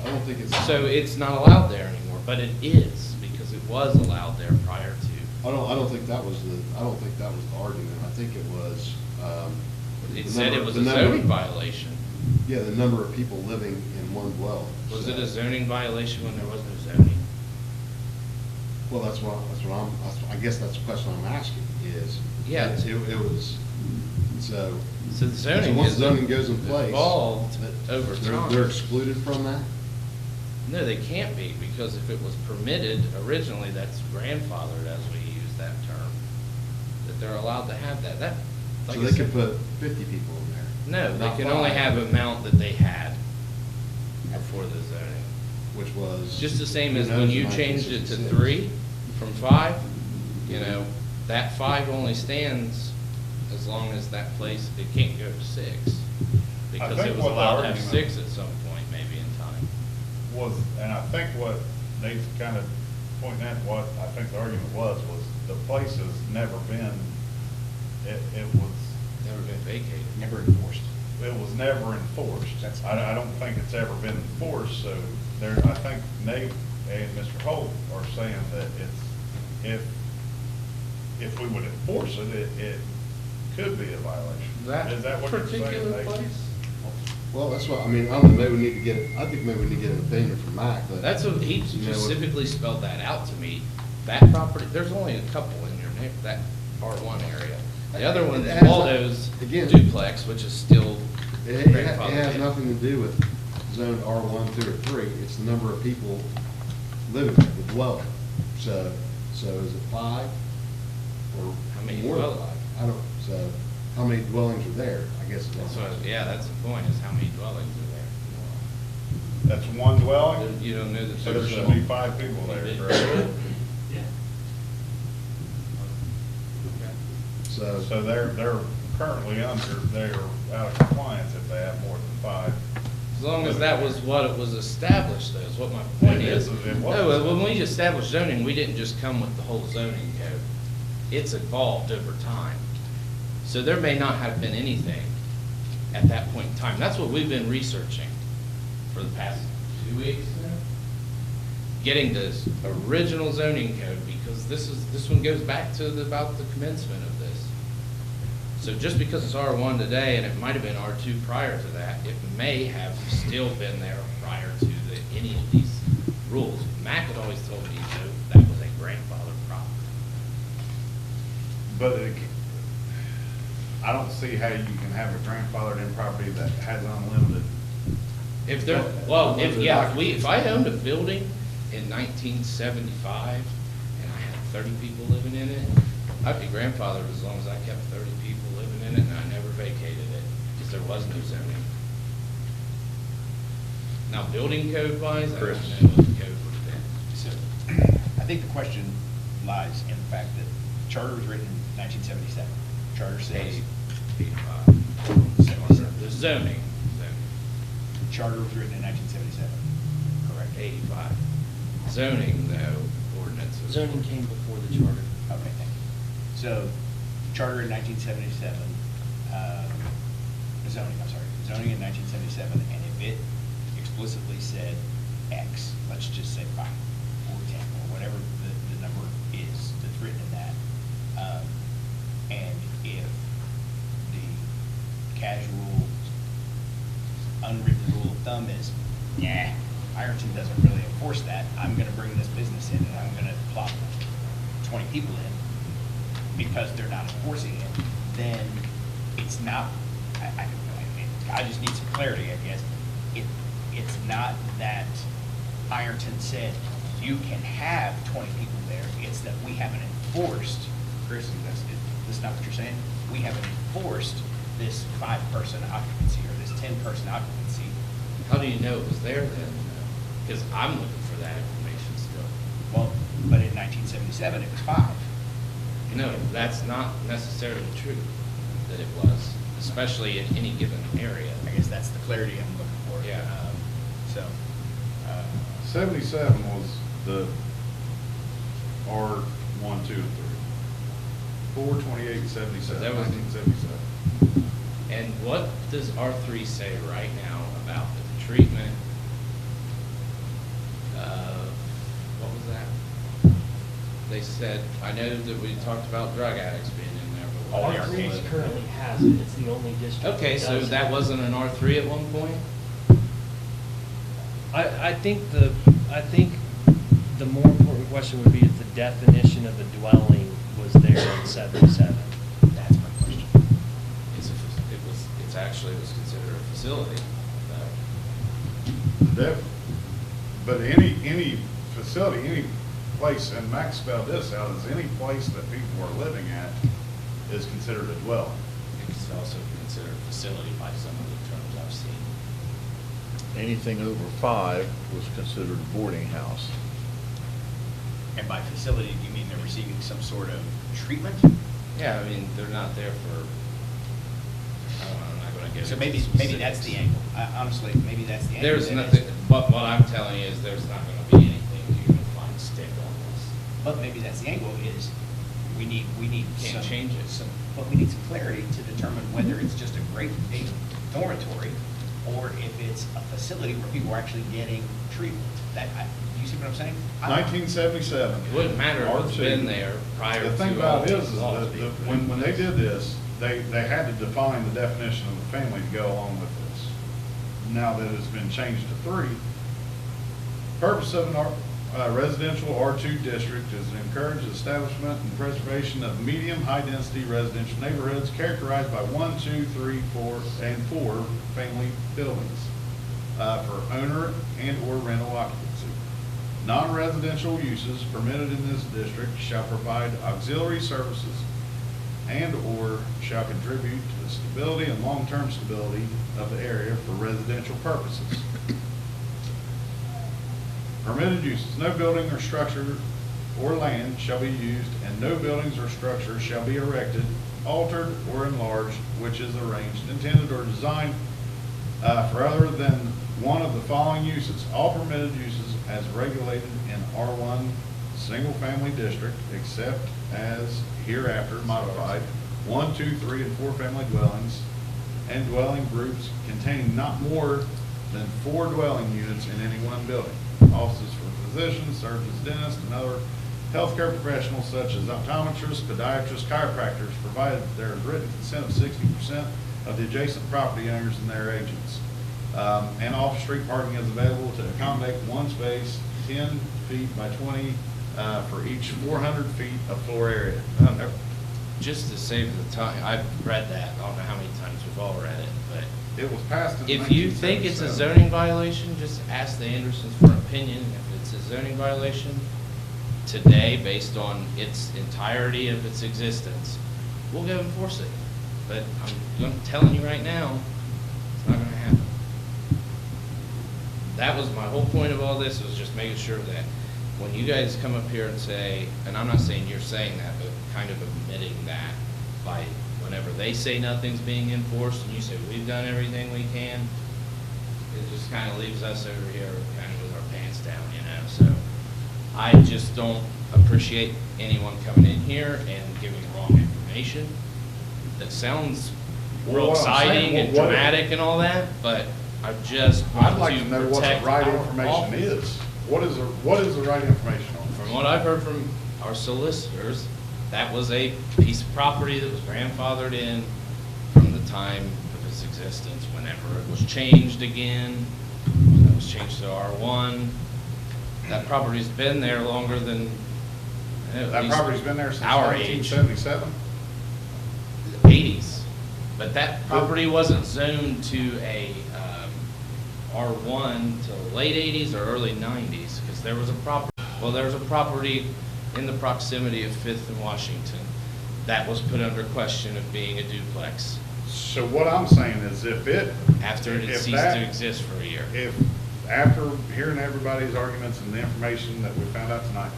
So it's not allowed there anymore, but it is because it was allowed there prior to. I don't think that was the argument. I think it was. It said it was a zoning violation. Yeah, the number of people living in one dwelling. Was it a zoning violation when there was no zoning? Well, I guess that's the question I'm asking is. Yeah. It was, so. So the zoning. So once zoning goes in place. Evolved over time. They're excluded from that? No, they can't be, because if it was permitted originally, that's grandfathered, as we use that term, that they're allowed to have that. That, like So they could put 50 people in there? No, Not they can only 5. have an amount that they had before the zoning. Which was? Just the same who as when knows, you changed it to 1966. 3 from 5, you know, that 5 only stands as long as that place, it can't go to 6. Because think it was what the allowed to have argument- 6 at some point, maybe in time. And I think what Nate's kind of pointing at, what I think the argument was the place has never been, it was. Never been vacated. Never enforced. It was never enforced. I don't think it's ever been enforced, so there, I think Nate and Mr. Holt are saying that it's, if we would enforce it, it could be a violation. Is that what you're saying, particular Nate? place? Well, that's what, I mean, I don't know, maybe we need to get, I think maybe we need to get an opinion from Mike, but. That's what, he you know, specifically spelled that out to me. That property, there's only a couple in your neighborhood, that R1 area. The other one, It has- Waldo's again- duplex, which is still It grandfathered has in. nothing to do with zone R1, 2, or 3. It's the number of people living there, the dwelling. So is it 5 or How many more than dwellings? 5? I don't, so how many dwellings are there, I guess. That's what, yeah, that's the point, is how many dwellings are That's one dwelling? there? You don't know that So there's. there should be 5 people there, correct? So they're currently they're out of compliance if they have more than 5. As long as that was what it was established, though, is what my point It is. is, it was. No, when we established zoning, we didn't just come with the whole zoning code. It's evolved over time. So there may not have been anything at that point in time. That's what we've been researching for the past 2 weeks now. Getting this original zoning code, because this one goes back to about the commencement of this. So just because it's R1 today, and it might have been R2 prior to that, it may have still been there prior to any of these rules. Mac had always told me that was a grandfather property. But I don't see how you can have a grandfathered in property that has unlimited. If there, well, if I owned a building in 1975 and I had 30 people living in it, I'd be grandfathered as long as I kept 30 people living in it and I never vacated it, because there was no zoning. Now, building code wise, I don't know what the code would have been. So, I think the question lies in the fact that the charter was written in 1977. Charter says. 85. The zoning. Charter was written in 1977. Correct. 85. Zoning, though, ordinance. Zoning came before the charter. Okay, thank you. So, charter in 1977, zoning in 1977, and if it explicitly said X, let's just say 5 or 10 or whatever the number is that's written in that, and if the casual, unwritten rule of thumb is, Ironton doesn't really enforce that, I'm gonna bring this business in and I'm gonna plop 20 people in because they're not enforcing it, then it's not, I just need some clarity, I guess. It's not that Ironton said you can have 20 people there, it's that we haven't enforced, Chris, that's not what you're saying? We haven't enforced this 5-person occupancy or this 10-person occupancy. How do you know it was there then? Because I'm looking for that information still. Well, but in 1977, it was 5. No, that's not necessarily true that it was, especially in any given area. I guess that's the clarity I'm looking for. Yeah. So. 77 was the R1, 2, and 3. 4, 28, 77, That was- 1977. And what does R3 say right now about the treatment of, what was that? They said, I know that we talked about drug addicts being in there, but what else R3 was it? currently has it, it's the only district. Okay, so does that it. wasn't an R3 at one point? I think the more important question would be if the definition of a dwelling was there in 77. That's my question. It's actually was considered a facility. But any facility, any place, and Max spelled this out, is any place that people are living at is considered a dwelling. It's also considered a facility by some of the terms I've seen. Anything over 5 was considered a boarding house. And by facility, do you mean they're receiving some sort of treatment? Yeah, I mean, they're not there for, I don't know, I'm not gonna get into So maybe specifics. that's the angle. Honestly, maybe that's the angle. There's that nothing, is- but what I'm telling you is there's not gonna be anything you can find stick on this. But maybe that's the angle is we need Can't some. change it. But we need some clarity to determine whether it's just a dormitory or if it's a facility where people are actually getting treatment. Do you see what I'm saying? 1977. It wouldn't matter if it's R2. been there prior to. The thing all about it is these laws that being when they did this, they had to define the definition of the family to go along with this. Now that it's been changed to 3, purpose of an residential R2 district is to encourage the establishment and preservation of medium, high-density residential neighborhoods characterized by 1, 2, 3, 4, and 4 family buildings for owner and/or rental occupancy. Non-residential uses permitted in this district shall provide auxiliary services and/or shall contribute to the stability and long-term stability of the area for residential purposes. Permitted uses, no building or structure or land shall be used, and no buildings or structures shall be erected, altered, or enlarged, which is arranged, intended, or designed for other than one of the following uses. All permitted uses as regulated in R1 single-family district, except as hereafter modified, 1, 2, 3, and 4 family dwellings and dwelling groups containing not more than 4 dwelling units in any one building. Offices for physicians, surgeons, dentists, and other healthcare professionals such as optometrists, podiatrists, chiropractors, provided that there is written consent of 60% of the adjacent property owners and their agents. And off-street parking is available to accommodate one space, 10 feet by 20 for each 400 feet of floor area. Just to save the time, I've read that, I don't know how many times we've all read it, but It was passed in if you think it's a 1977. zoning violation, just ask the Andersons for an opinion. If it's a zoning violation today, based on its entirety of its existence, we'll go enforce it. But I'm telling you right now, it's not gonna happen. That was my whole point of all this, was just making sure that when you guys come up here and say, and I'm not saying you're saying that, but kind of admitting that by whenever they say nothing's being enforced and you say we've done everything we can, it just kind of leaves us over here kind of with our pants down, you know? So I just don't appreciate anyone coming in here and giving wrong information. That sounds real Well, what I'm saying, exciting and what if- dramatic and all that, but I just want I'd like to know what the protect right our information office. is. What is the right information on this? From what I've heard from our solicitors, that was a piece of property that was grandfathered in from the time of its existence, whenever it was changed again, when it was changed to R1. That property's been there longer than at That least property's been there since our nineteen age. seventy-seven? 80s. But that property wasn't zoned to a R1 till late 80s or early 90s, because there was a property in the proximity of Fifth and Washington that was put under question of being a duplex So what I'm saying is after it had if ceased that- to exist for a year. If, after hearing everybody's arguments and the information that we found out tonight,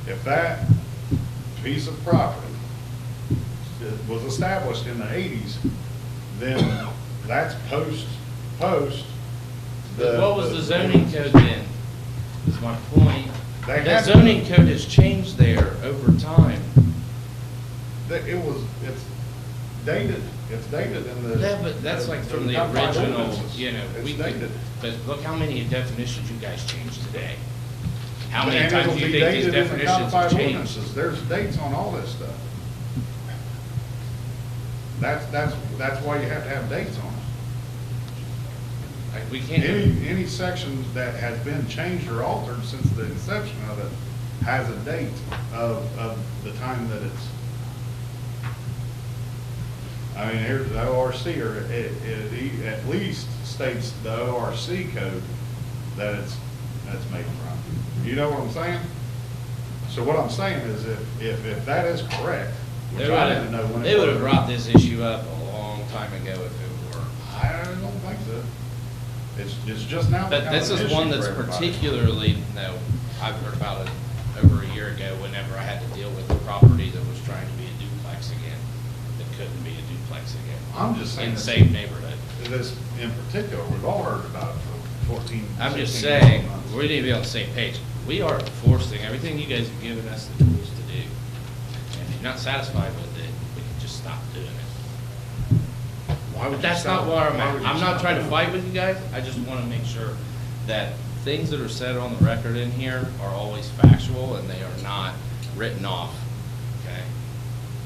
if that piece of property was established in the eighties, then that's post. But what was the zoning code then? Is my point. They The had- zoning code has changed there over time. It's dated in the. Yeah, but that's like from the top five original, ordinances. you know, It's dated. but look how many definitions you guys changed today. How many And times it'll do you be think these dated in the definitions have codified changed? ordinances. There's dates on all this stuff. That's why you have to have dates on it. Like, we can't. Any section that has been changed or altered since the inception of it has a date of the time that it's. I mean, here's the ORC, or it at least states the ORC code that's made from. You know what I'm saying? So what I'm saying is if that is correct, which I didn't know when it was. They would have brought this issue up a long time ago if it were. I don't think so. It's just now. But becoming this an is issue one for that's everybody. particularly, I've heard about it over a year ago whenever I had to deal with a property that was trying to be a duplex again, that couldn't be a duplex again. I'm just saying. In the this- same neighborhood. This in particular, we've all heard about it for 14, I'm just 16 saying, months. we need to be on the same page. We are enforcing everything you guys have given us the tools to do. And if you're not satisfied with it, we can just stop doing it. Why would But you that's stop- not where I'm why would at. you I'm not stop trying to doing fight it? with you guys. I just want to make sure that things that are said on the record in here are always factual and they are not written off, okay?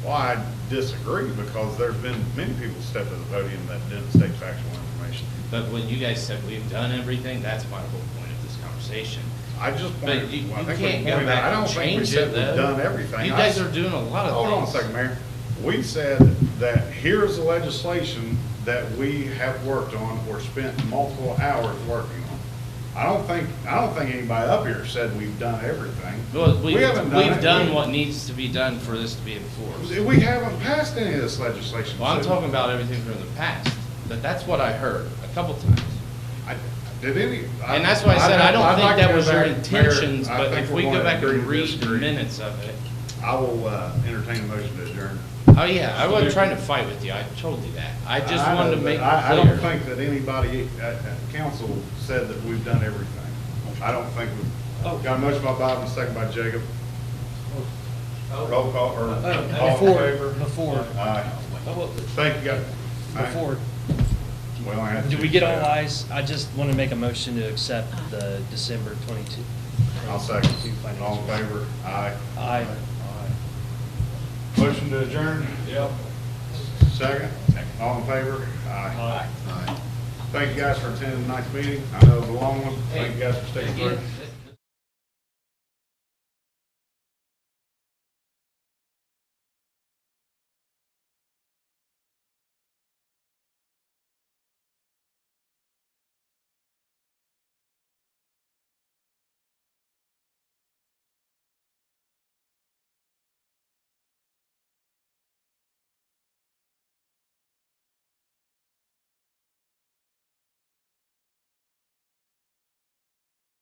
Well, I disagree because there's been many people step to the podium that didn't state factual information. But when you guys said we've done everything, that's my whole point of this conversation. I just But pointed, you well, I think we can't go pointed out, back I and don't think we change said it, we've though. done everything. You I guys s- are doing a lot of Hold on a things. second, Mayor. We said that here's the legislation that we have worked on or spent multiple hours working on. I don't think anybody up here said we've done everything. Well, We haven't done we've it. done what needs to be done for this to be enforced. We haven't passed any of this legislation. Well, I'm so- talking about everything from the past, but that's what I heard a couple times. Did any? And that's why I said, I don't I'd think like to that go was your back, Mayor, intentions, I but think if we're we going go to back agree and to read the disagree. minutes of it. I will entertain a motion to adjourn. Oh, yeah, I wasn't trying to fight with you, I told you that. I just I wanted know, to but make it I don't clear. think that anybody at council said that we've done everything. I don't think we've, got a motion by Bob and a second by Jacob. Roll call, or all in favor? Before. Aye. Thank you, guys. Before, We only had did two we get all staff. ayes? I just want to make a motion to accept the December 22. I'll second. 22 financials. All in favor? Aye. Aye. Motion to adjourn? Yep. Second? All in favor? Aye. Aye. Thank you guys for attending tonight's meeting. I know it was a long one. Thank you guys for sticking through.